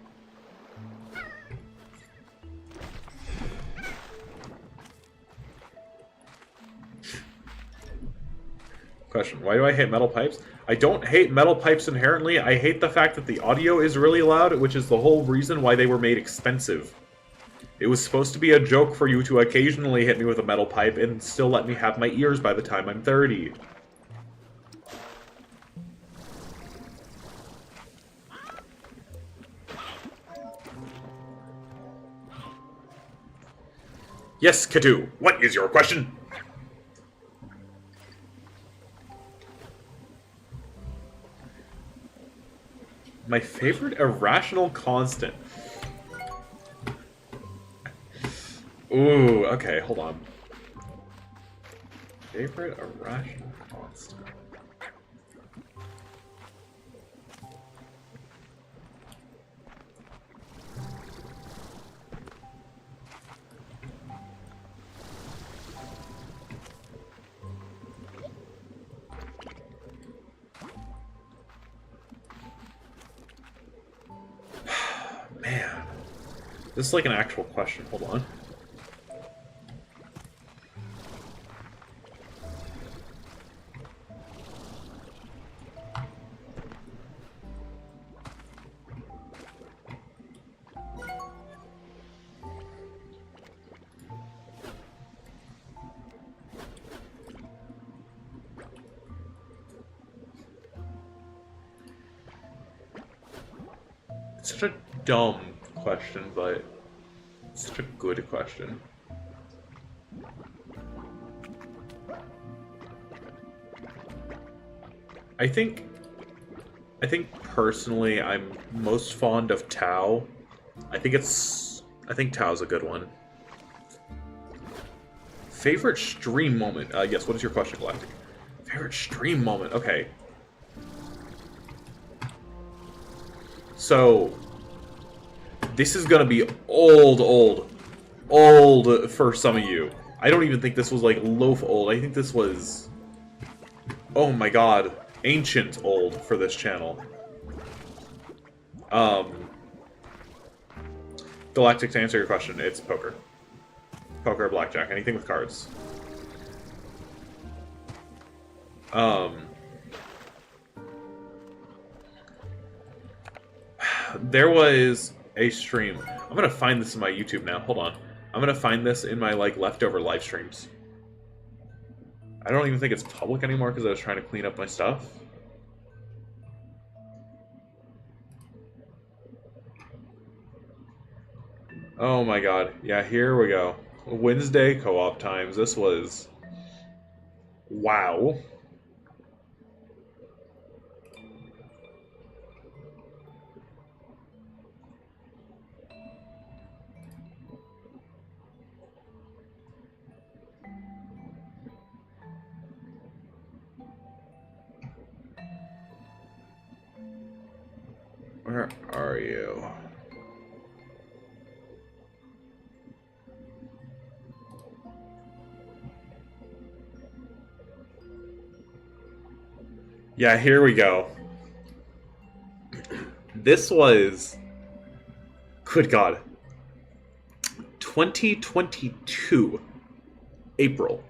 Question, why do I hate metal pipes? I don't hate metal pipes inherently. I hate the fact that the audio is really loud, which is the whole reason why they were made expensive. It was supposed to be a joke for you to occasionally hit me with a metal pipe and still let me have my ears by the time I'm 30. Yes, Katu, what is your question? My favorite irrational constant. Ooh, okay, hold on. Favorite irrational constant. Man. This is like an actual question. Hold on. It's such a dumb question, but it's such a good question. I think personally I'm most fond of Tau. I think Tau's a good one. Favorite stream moment? Yes, what is your question, Galactic? Favorite stream moment? Okay. So, this is gonna be old for some of you. I don't even think this was like loaf old. I think this was, oh my god, ancient old for this channel. Galactic, to answer your question, it's poker. Poker or blackjack, anything with cards. There was a stream. I'm gonna find this in my YouTube now. Hold on. I'm gonna find this in my like leftover live streams. I don't even think it's public anymore because I was trying to clean up my stuff. Oh my god. Yeah, here we go. Wednesday co-op times. This was... wow. Where are you? Yeah, here we go. This was... good god. 2022. April.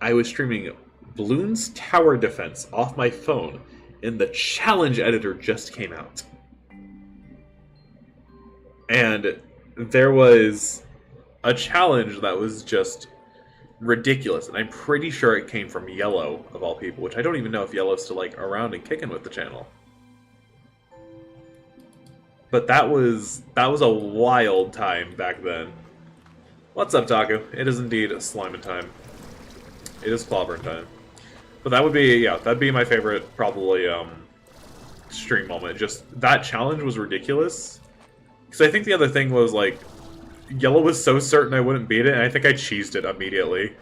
I was streaming Bloons Tower Defense off my phone, and the challenge editor just came out. And there was a challenge that was just ridiculous, and I'm pretty sure it came from Yellow, of all people, which I don't even know if Yellow's still, like, around and kicking with the channel. But that was a wild time back then. What's up, Taku? It is indeed Slimin' time. It is Clobbering time. But that would be, yeah, that'd be my favorite, probably, stream moment. Just, that challenge was ridiculous. Because I think the other thing was, like, Yellow was so certain I wouldn't beat it, and I think I cheesed it immediately.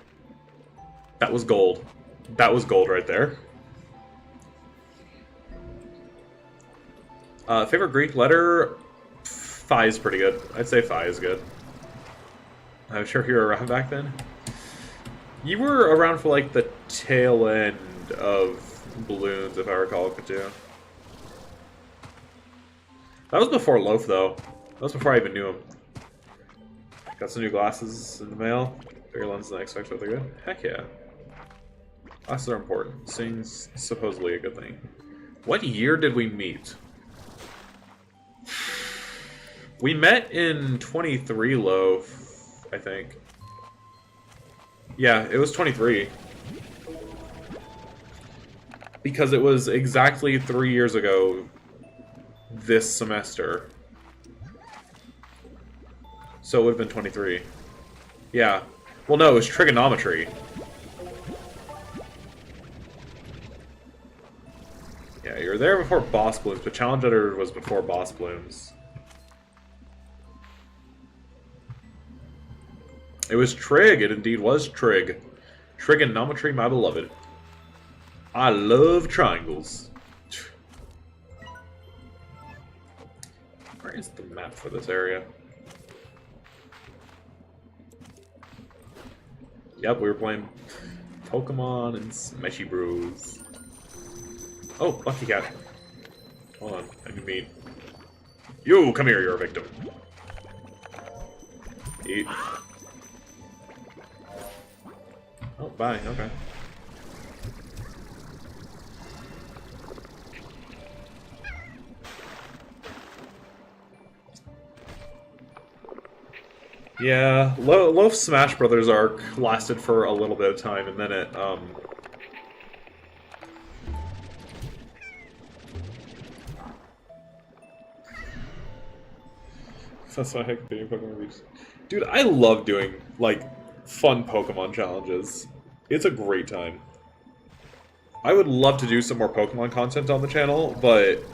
That was gold. That was gold right there. Favorite Greek letter? Phi is pretty good. I'd say Phi is good. I'm sure you were around back then. You were around for, like, the tail end of balloons, if I recall, could do. That was before Loaf, though. That was before I even knew him. Got some new glasses in the mail. Bigger lens than I expected. They're good. Heck yeah. Glasses are important. Seeing's supposedly a good thing. What year did we meet? We met in 23, Loaf, I think. Yeah, it was 23. Because it was exactly 3 years ago this semester. So it would have been 23. Yeah. Well, no, it was trigonometry. Yeah, you were there before Boss Blooms, but Challenge Editor was before Boss Blooms. It was Trig. It indeed was Trig. Trigonometry, my beloved. I love triangles. Where is the map for this area? Yep, we were playing Pokemon and Smashy Bros. Oh, Lucky Cat. Hold on, I can meet. You, come here, you're a victim. Eat. Oh, bye, okay. Yeah, Loaf's Smash Brothers arc lasted for a little bit of time, and then it, That's why I continue Pokemon reviews. Dude, I love doing, like, fun Pokemon challenges. It's a great time. I would love to do some more Pokemon content on the channel, but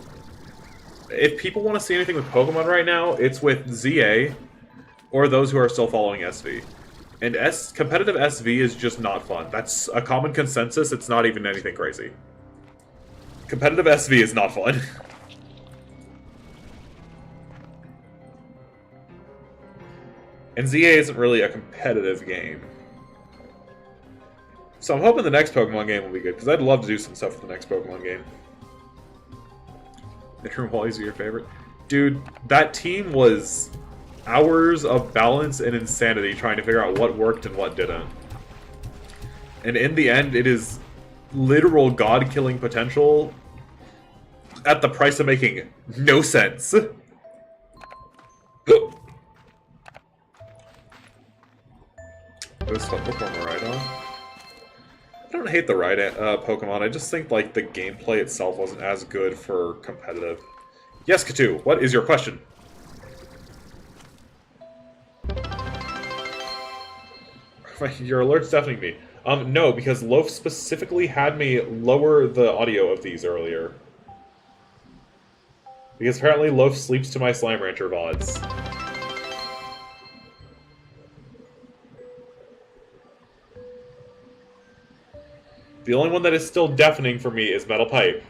if people want to see anything with Pokemon right now, it's with ZA, or those who are still following SV. And competitive SV is just not fun. That's a common consensus, it's not even anything crazy. Competitive SV is not fun. And ZA isn't really a competitive game. So I'm hoping the next Pokemon game will be good, because I'd love to do some stuff with the next Pokemon game. Nickroom Wally's your favorite? Dude, that team was hours of balance and insanity trying to figure out what worked and what didn't. And in the end, it is literal god-killing potential at the price of making no sense. This Pokemon Rhydon. I don't hate the Rhydon Pokemon, I just think like the gameplay itself wasn't as good for competitive. Yes, Katu, what is your question? Your alert's deafening me. No, because Loaf specifically had me lower the audio of these earlier. Because apparently Loaf sleeps to my Slime Rancher VODs. The only one that is still deafening for me is Metal Pipe.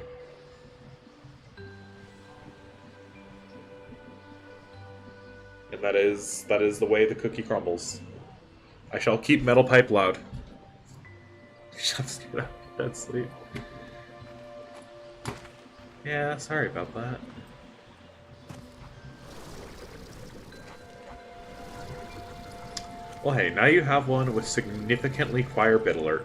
And that is the way the cookie crumbles. I shall keep Metal Pipe loud. Shut up, dead sleep. Yeah, sorry about that. Well, hey, now you have one with significantly quieter bit alerts.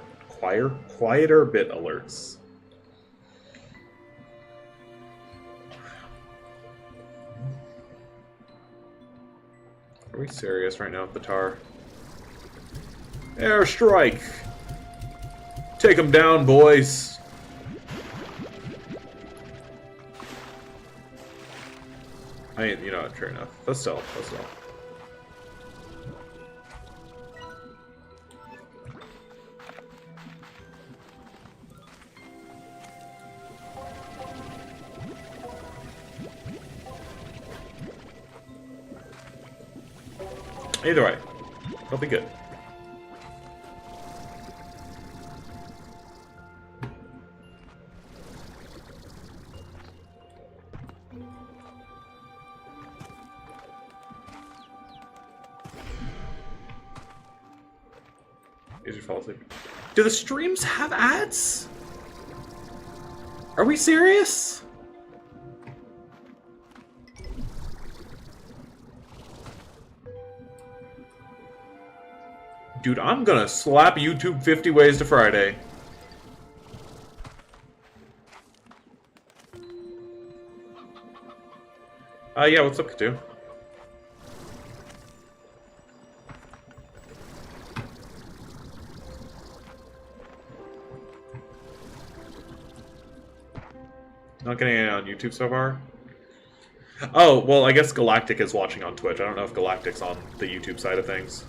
Are we serious right now with the tar? Airstrike! Take them down, boys! I mean, you know, true enough. Let's still. Either way, it'll be good. Did you fall asleep? Do the streams have ads? Are we serious? Dude, I'm gonna slap YouTube 50 Ways to Friday. Yeah, what's up, Katu? Not getting any on YouTube so far? Oh, well, I guess Galactic is watching on Twitch. I don't know if Galactic's on the YouTube side of things.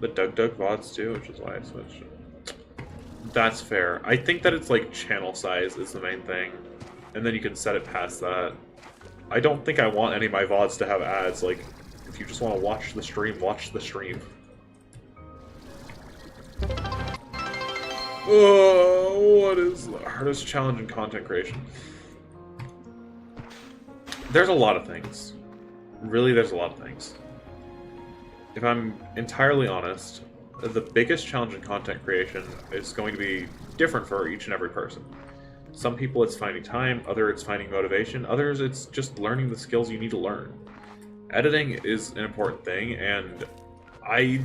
But Doug VODs too, which is why I switched. That's fair. I think that it's like channel size is the main thing. And then you can set it past that. I don't think I want any of my VODs to have ads. Like, if you just want to watch the stream, watch the stream. Oh, what is the hardest challenge in content creation? There's a lot of things. Really, there's a lot of things. If I'm entirely honest, the biggest challenge in content creation is going to be different for each and every person. Some people it's finding time, others it's finding motivation, others it's just learning the skills you need to learn. Editing is an important thing, and I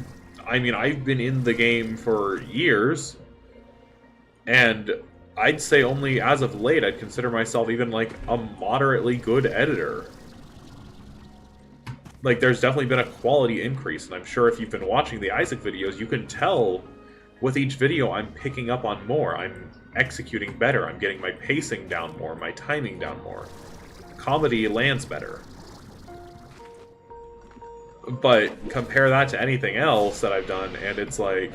mean, I've been in the game for years, and I'd say only as of late I'd consider myself even like a moderately good editor. Like, there's definitely been a quality increase, and I'm sure if you've been watching the Isaac videos, you can tell with each video I'm picking up on more. I'm executing better. I'm getting my pacing down more, my timing down more. Comedy lands better. But compare that to anything else that I've done, and it's like...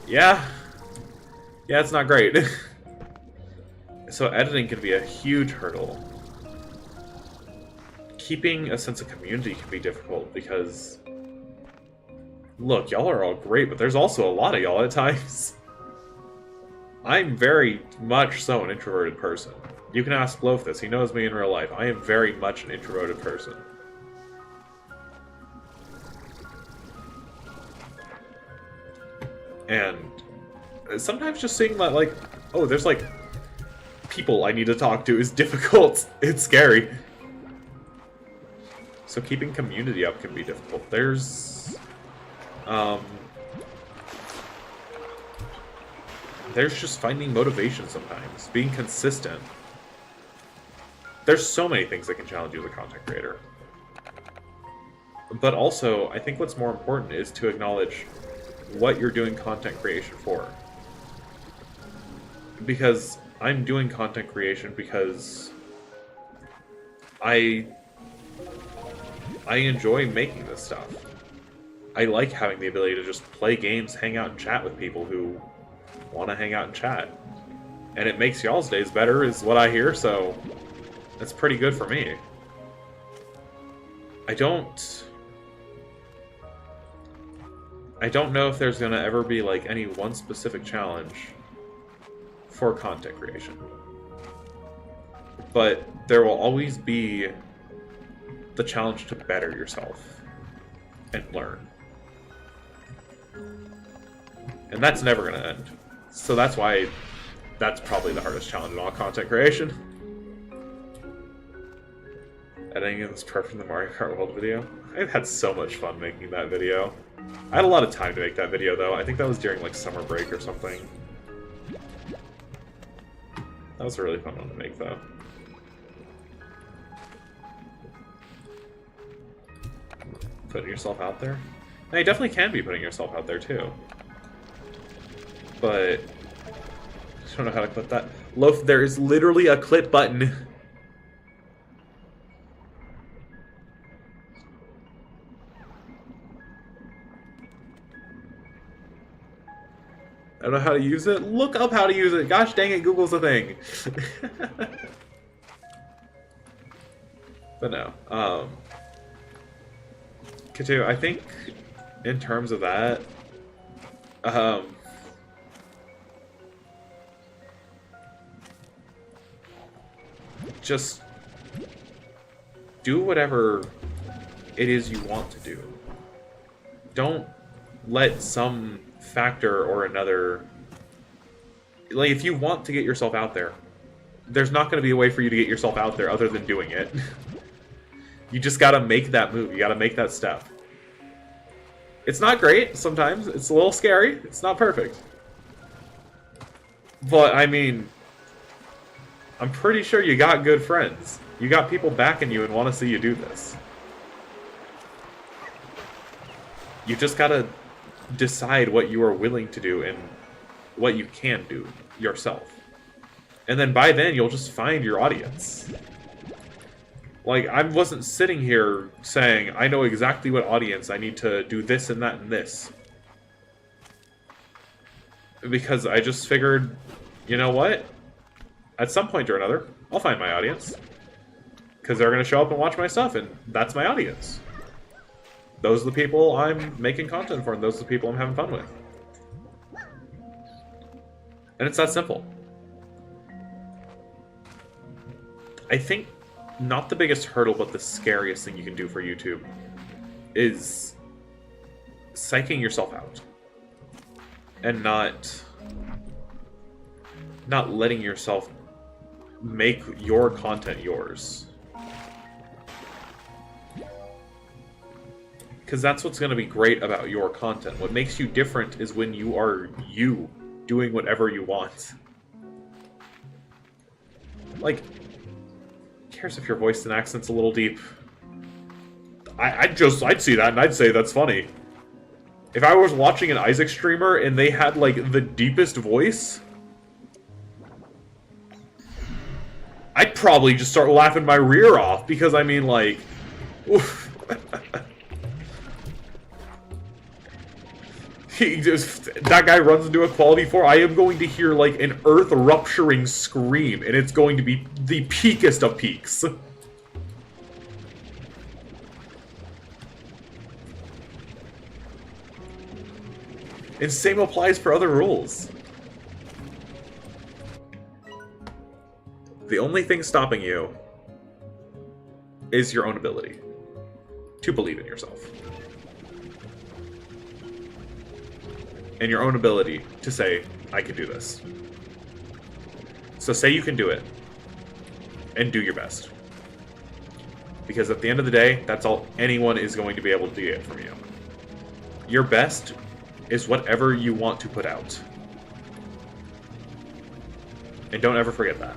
Yeah, it's not great. So editing can be a huge hurdle. Keeping a sense of community can be difficult because, look, y'all are all great, but there's also a lot of y'all at times. I'm very much so an introverted person. You can ask Loaf this, he knows me in real life. I am very much an introverted person. And sometimes just seeing that, like, oh, there's like people I need to talk to is difficult. It's scary. So keeping community up can be difficult. There's just finding motivation sometimes, being consistent. There's so many things that can challenge you as a content creator. But also, I think what's more important is to acknowledge what you're doing content creation for. Because I'm doing content creation because I enjoy making this stuff. I like having the ability to just play games, hang out, and chat with people who want to hang out and chat. And it makes y'all's days better, is what I hear, so that's pretty good for me. I don't know if there's gonna ever be like any one specific challenge for content creation. But there will always be the challenge to better yourself and learn. And that's never going to end. So that's why that's probably the hardest challenge in all content creation. Editing is perfect in the Mario Kart World video. I've had so much fun making that video. I had a lot of time to make that video though. I think that was during like summer break or something. That was a really fun one to make though. Putting yourself out there? Now, you definitely can be putting yourself out there too. But I don't know how to clip that. Loaf, there is literally a clip button. I don't know how to use it. Look up how to use it. Gosh dang it, Google's a thing. But no. Katu, I think in terms of that, just do whatever it is you want to do. Don't let some factor or another... Like, if you want to get yourself out there, there's not going to be a way for you to get yourself out there other than doing it. You just gotta make that move. You gotta make that step. It's not great sometimes. It's a little scary. It's not perfect. But, I mean, I'm pretty sure you got good friends. You got people backing you and want to see you do this. You just gotta decide what you are willing to do and what you can do yourself. And then by then, you'll just find your audience. Like, I wasn't sitting here saying, I know exactly what audience I need to do this and that and this. Because I just figured, you know what? At some point or another, I'll find my audience. Because they're going to show up and watch my stuff, and that's my audience. Those are the people I'm making content for, and those are the people I'm having fun with. And it's that simple. I think not the biggest hurdle, but the scariest thing you can do for YouTube is psyching yourself out. And not letting yourself make your content yours. Because that's what's going to be great about your content. What makes you different is when you are you, doing whatever you want. Like, who cares if your voice and accent's a little deep? I'd see that and I'd say that's funny. If I was watching an Isaac streamer and they had, like, the deepest voice, I'd probably just start laughing my rear off, because, I mean, like, oof. That guy runs into a quality 4, I am going to hear, like, an earth-rupturing scream, and it's going to be the peakest of peaks. And same applies for other rules. The only thing stopping you is your own ability to believe in yourself. And your own ability to say, I can do this. So say you can do it. And do your best. Because at the end of the day, that's all anyone is going to be able to get from you. Your best is whatever you want to put out. And don't ever forget that.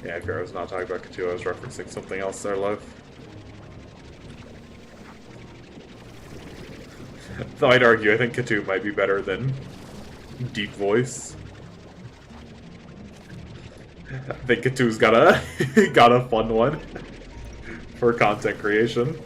Yeah, Edgar, I was not talking about Cthulhu, I was referencing something else there, love. Though I'd argue, I think Cthulhu might be better than deep voice. I think Cthulhu's got a fun one for content creation.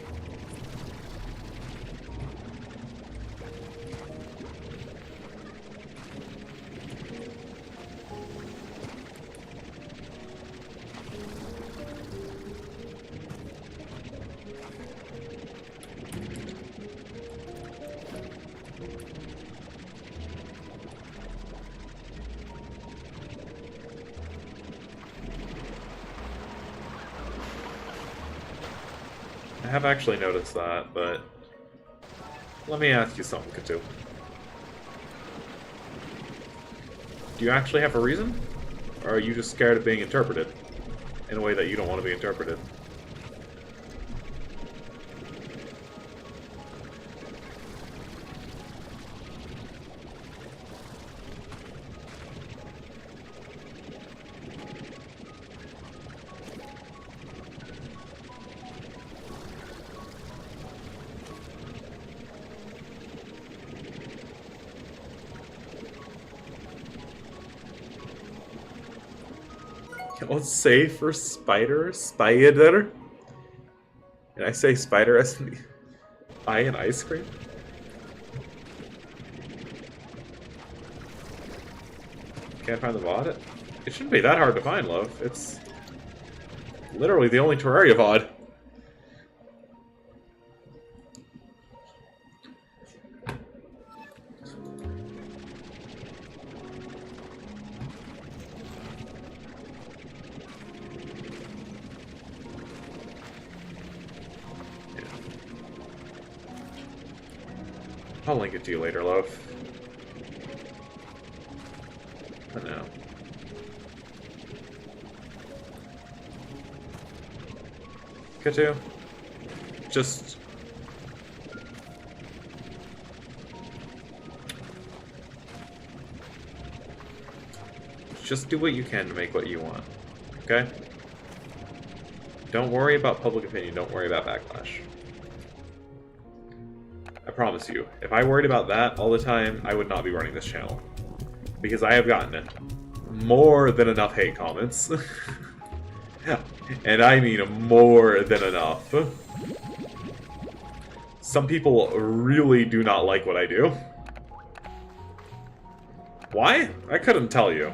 I have actually noticed that, but let me ask you something, Cthulhu. Do you actually have a reason? Or are you just scared of being interpreted in a way that you don't want to be interpreted? Let's say for spider. Did I say spider as in I in ice cream? Can't find the VOD? It shouldn't be that hard to find, Loaf. It's literally the only Terraria VOD. I'll link it to you later, Loaf. I know. K2. Just... Just do what you can to make what you want. Okay? Don't worry about public opinion, don't worry about backlash. I promise you, if I worried about that all the time, I would not be running this channel. Because I have gotten more than enough hate comments. And I mean more than enough. Some people really do not like what I do. Why? I couldn't tell you.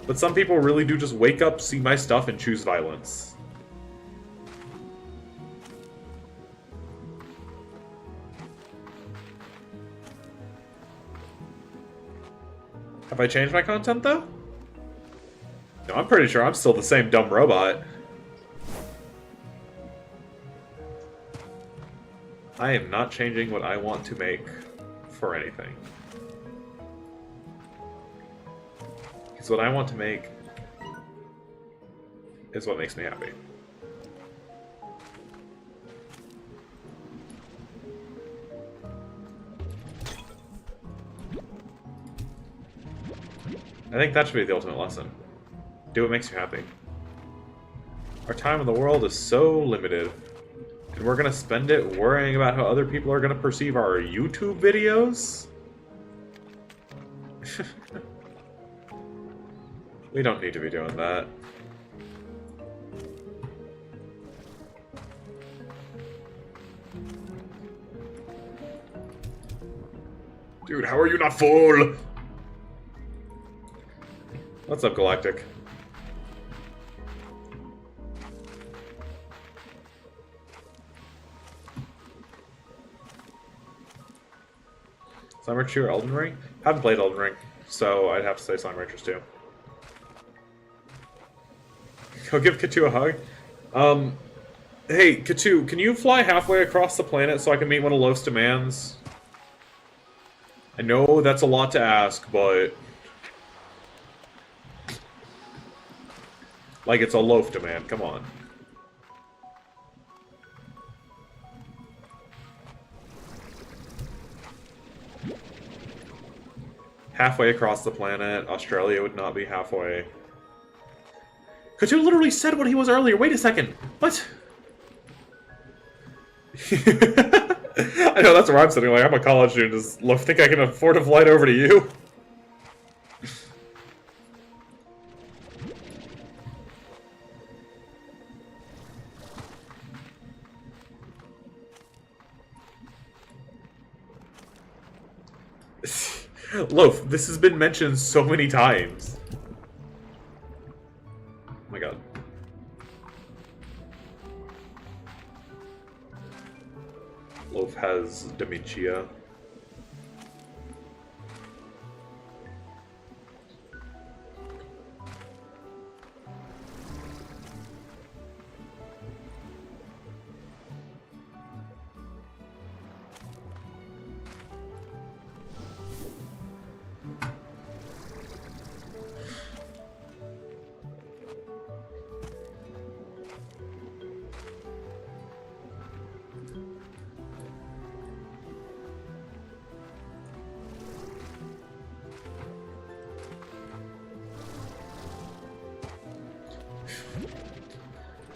But some people really do just wake up, see my stuff, and choose violence. Have I changed my content, though? No, I'm pretty sure I'm still the same dumb robot. I am not changing what I want to make for anything. Because what I want to make is what makes me happy. I think that should be the ultimate lesson. Do what makes you happy. Our time in the world is so limited, and we're gonna spend it worrying about how other people are gonna perceive our YouTube videos? We don't need to be doing that. Dude, how are you not full? What's up, Galactic? Slime Rancher or Elden Ring? Haven't played Elden Ring, so I'd have to say Slime Ranchers too. Go give K2 a hug. Hey, K2, can you fly halfway across the planet so I can meet one of Loaf's demands? I know that's a lot to ask, but... like it's a Loaf demand, come on. Halfway across the planet, Australia would not be halfway. K2 literally said what he was earlier, wait a second, what? I know, that's where I'm sitting, like, I'm a college student, does Loaf think I can afford a flight over to you? Loaf, this has been mentioned so many times. Oh my god. Loaf has dementia.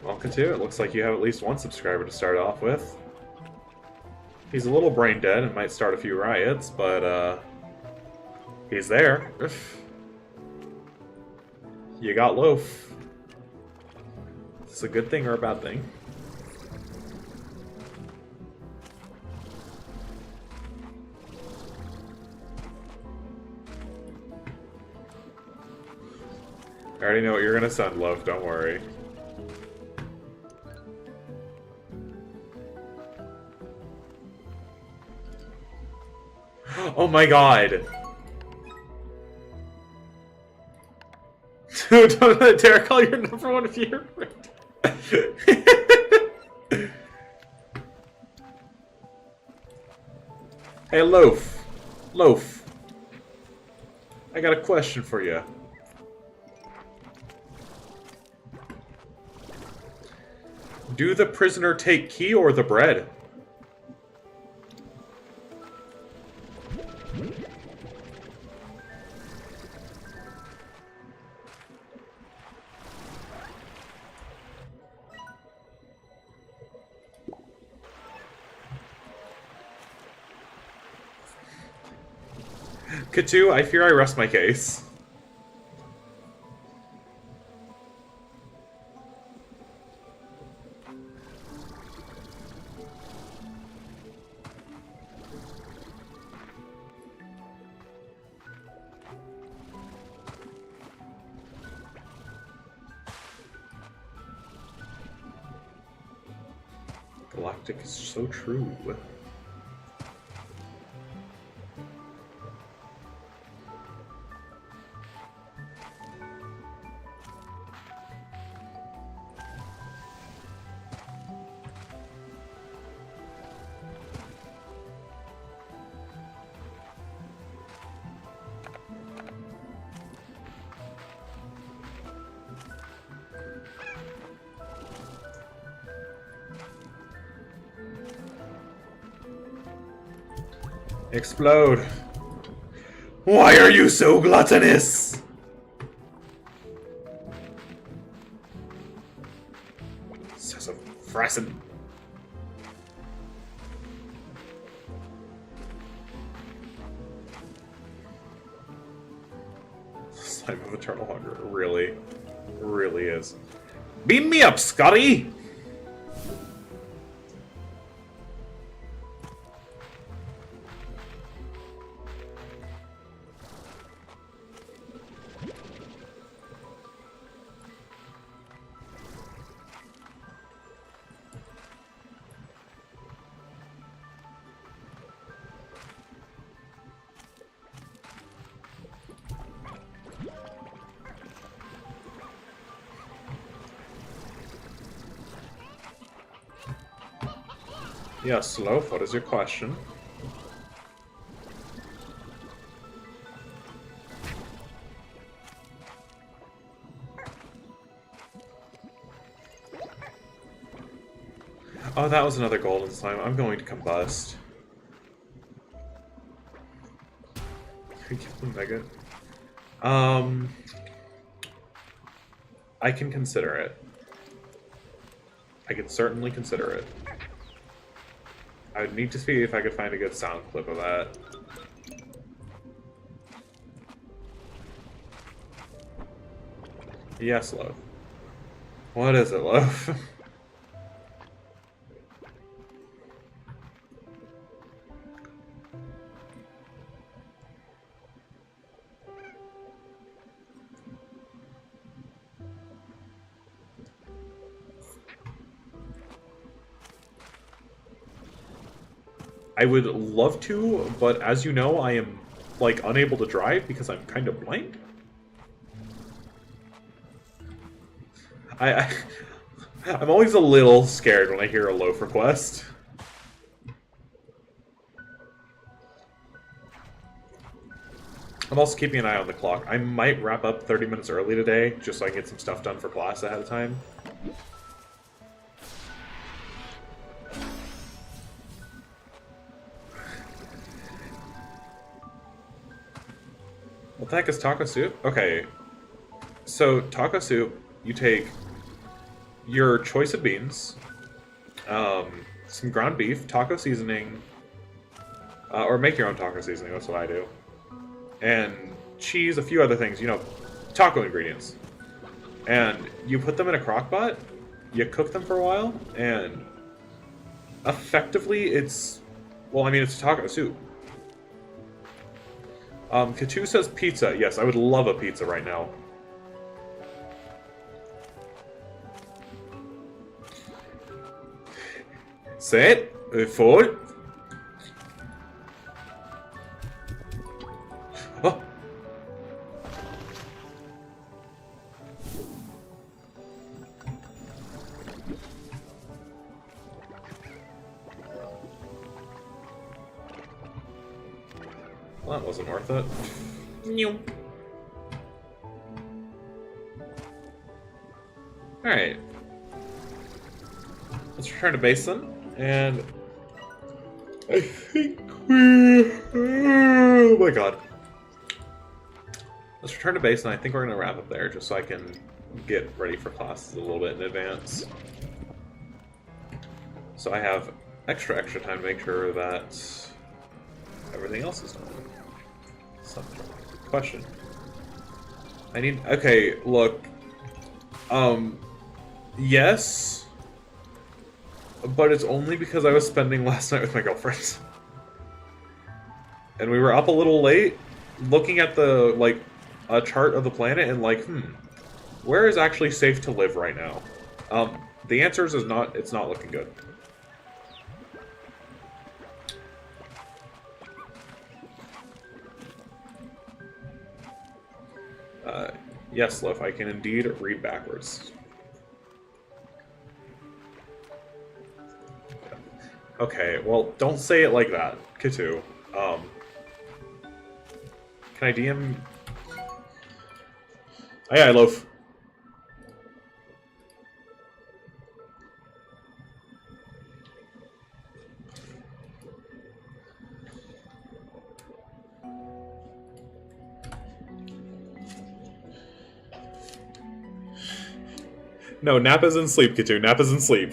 Welcome to it. Looks like you have at least one subscriber to start off with. He's a little brain dead and might start a few riots, but he's there. You got Loaf. Is this a good thing or a bad thing? I already know what you're gonna send, love, don't worry. Oh my god! Don't let Derek call your number one viewer. Hey, Loaf. Loaf. I got a question for you. Do the prisoner take key or the bread? Katu, I fear I rest my case. Galactic is so true. Explode. Why are you so gluttonous? Sassafrassin. Slime of eternal hunger. Really? Really is. Beam me up, Scotty! Yes, Loaf, what is your question? Oh, that was another golden slime. I'm going to combust. Give them Mega. I can consider it. I can certainly consider it. I would need to see if I could find a good sound clip of that. Yes, Loaf. What is it, Loaf? I would love to, but as you know, I am, like, unable to drive because I'm kind of blind. I'm always a little scared when I hear a Loaf request. I'm also keeping an eye on the clock. I might wrap up 30 minutes early today, just so I can get some stuff done for class ahead of time. What the heck is taco soup? Okay, so taco soup, you take your choice of beans, some ground beef, taco seasoning, or make your own taco seasoning, that's what I do, and cheese, a few other things, you know, taco ingredients. And you put them in a crock pot, you cook them for a while, and effectively it's, well, I mean, it's a taco soup. Katu says pizza. Yes, I would love a pizza right now. Set. Forward. Oh. Well, that wasn't worth it. Alright. Let's return to base then, and I think we... Oh my god. Let's return to base, and I think we're going to wrap up there, just so I can get ready for classes a little bit in advance. So I have extra time to make sure that everything else is done. So, question. I need... Okay, look. Yes. But it's only because I was spending last night with my girlfriend. And we were up a little late, looking at the, like, a chart of the planet, and like, where is actually safe to live right now? The answer is not, it's not looking good. Yes, Loaf, I can indeed read backwards. Okay, well, don't say it like that, Kitu. Can I DM? Aye, aye, Loaf. No, Nappa's in sleep, Kitu. Nappa's in sleep.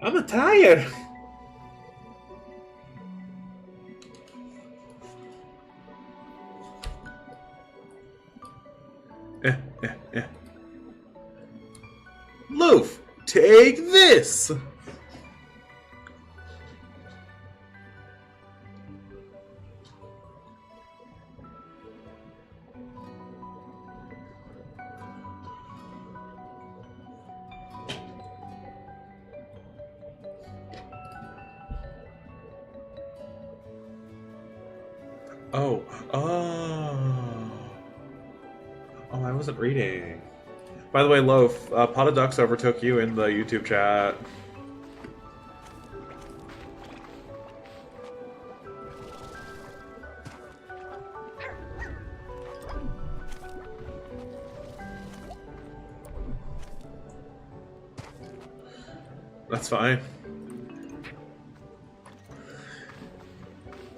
I'm tired. Loaf, take this. Oh, I wasn't reading. By the way, Loaf, Pot of Ducks overtook you in the YouTube chat. That's fine.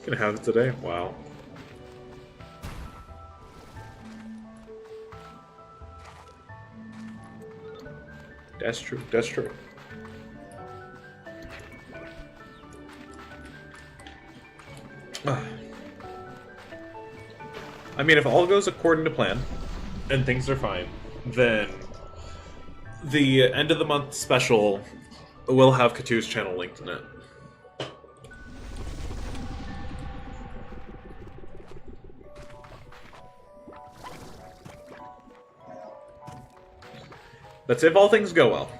Gonna have it today? Wow. That's true. That's true. I mean, if all goes according to plan, and things are fine, then the end of the month special will have Katu's channel linked in it. That's if all things go well.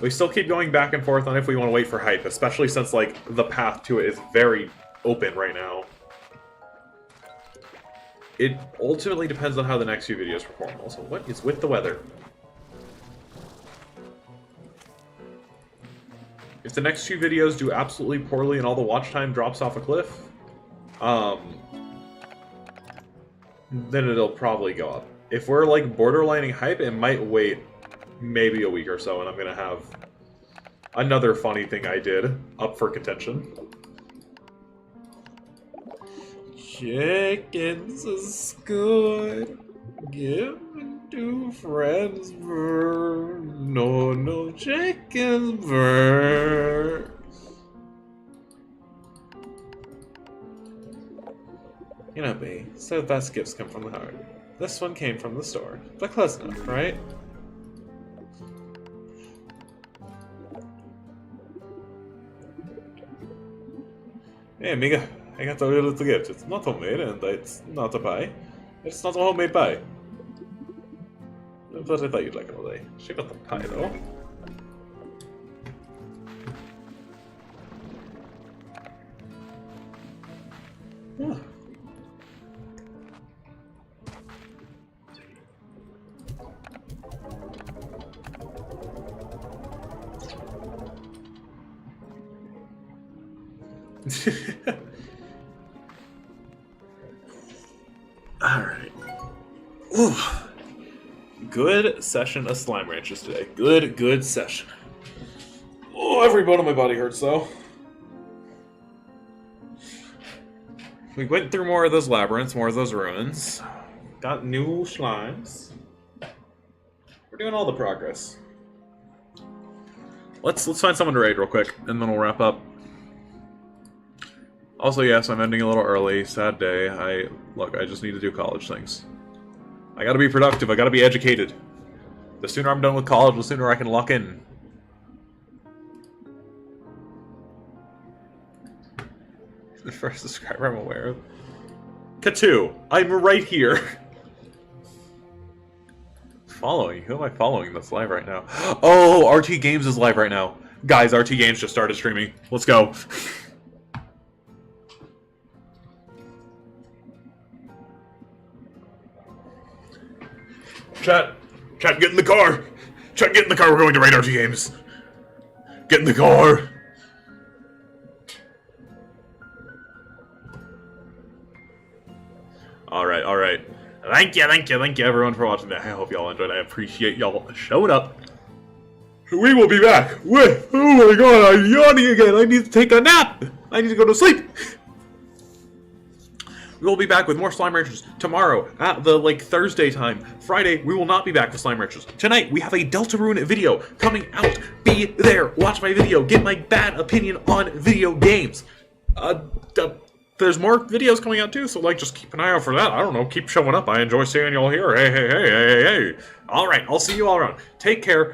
We still keep going back and forth on if we want to wait for hype, especially since, like, the path to it is very open right now. It ultimately depends on how the next few videos perform. Also, what is with the weather? If the next few videos do absolutely poorly and all the watch time drops off a cliff, then it'll probably go up. If we're, like, borderlining hype, it might wait maybe a week or so, and I'm gonna have another funny thing I did up for contention. Chickens is good. Given to friends burn. No chickens burn. You know me, so the best gifts come from the heart. This one came from the store, but close enough, right? Hey, amiga, I got a little gift. It's not homemade, and it's not a pie. It's not a homemade pie. But I thought you'd like it all day. She got the pie, though. Huh. Alright. Good session of Slime Ranchers today. Good session. Oh, every bone in my body hurts though. We went through more of those labyrinths, more of those ruins. Got new slimes. We're doing all the progress. Let's find someone to raid real quick, and then we'll wrap up. Also, yes, I'm ending a little early. Sad day. I just need to do college things. I gotta be productive. I gotta be educated. The sooner I'm done with college, the sooner I can lock in. The first subscriber I'm aware of. Katu, I'm right here. Following? Who am I following that's live right now? Oh, RT Games is live right now. Guys, RT Games just started streaming. Let's go. Chat, get in the car. Chat, get in the car. We're going to raid RT Games. Get in the car. All right. Thank you, everyone, for watching that. I hope y'all enjoyed. I appreciate y'all showing up. We will be back with, oh my god, I'm yawning again. I need to take a nap. I need to go to sleep. We will be back with more Slime Ranchers tomorrow at the, Thursday time. Friday, we will not be back with Slime Ranchers. Tonight, we have a Deltarune video coming out. Be there. Watch my video. Get my bad opinion on video games. There's more videos coming out too, so just keep an eye out for that. I don't know, keep showing up. I enjoy seeing y'all here. Hey. All right, I'll see you all around. Take care.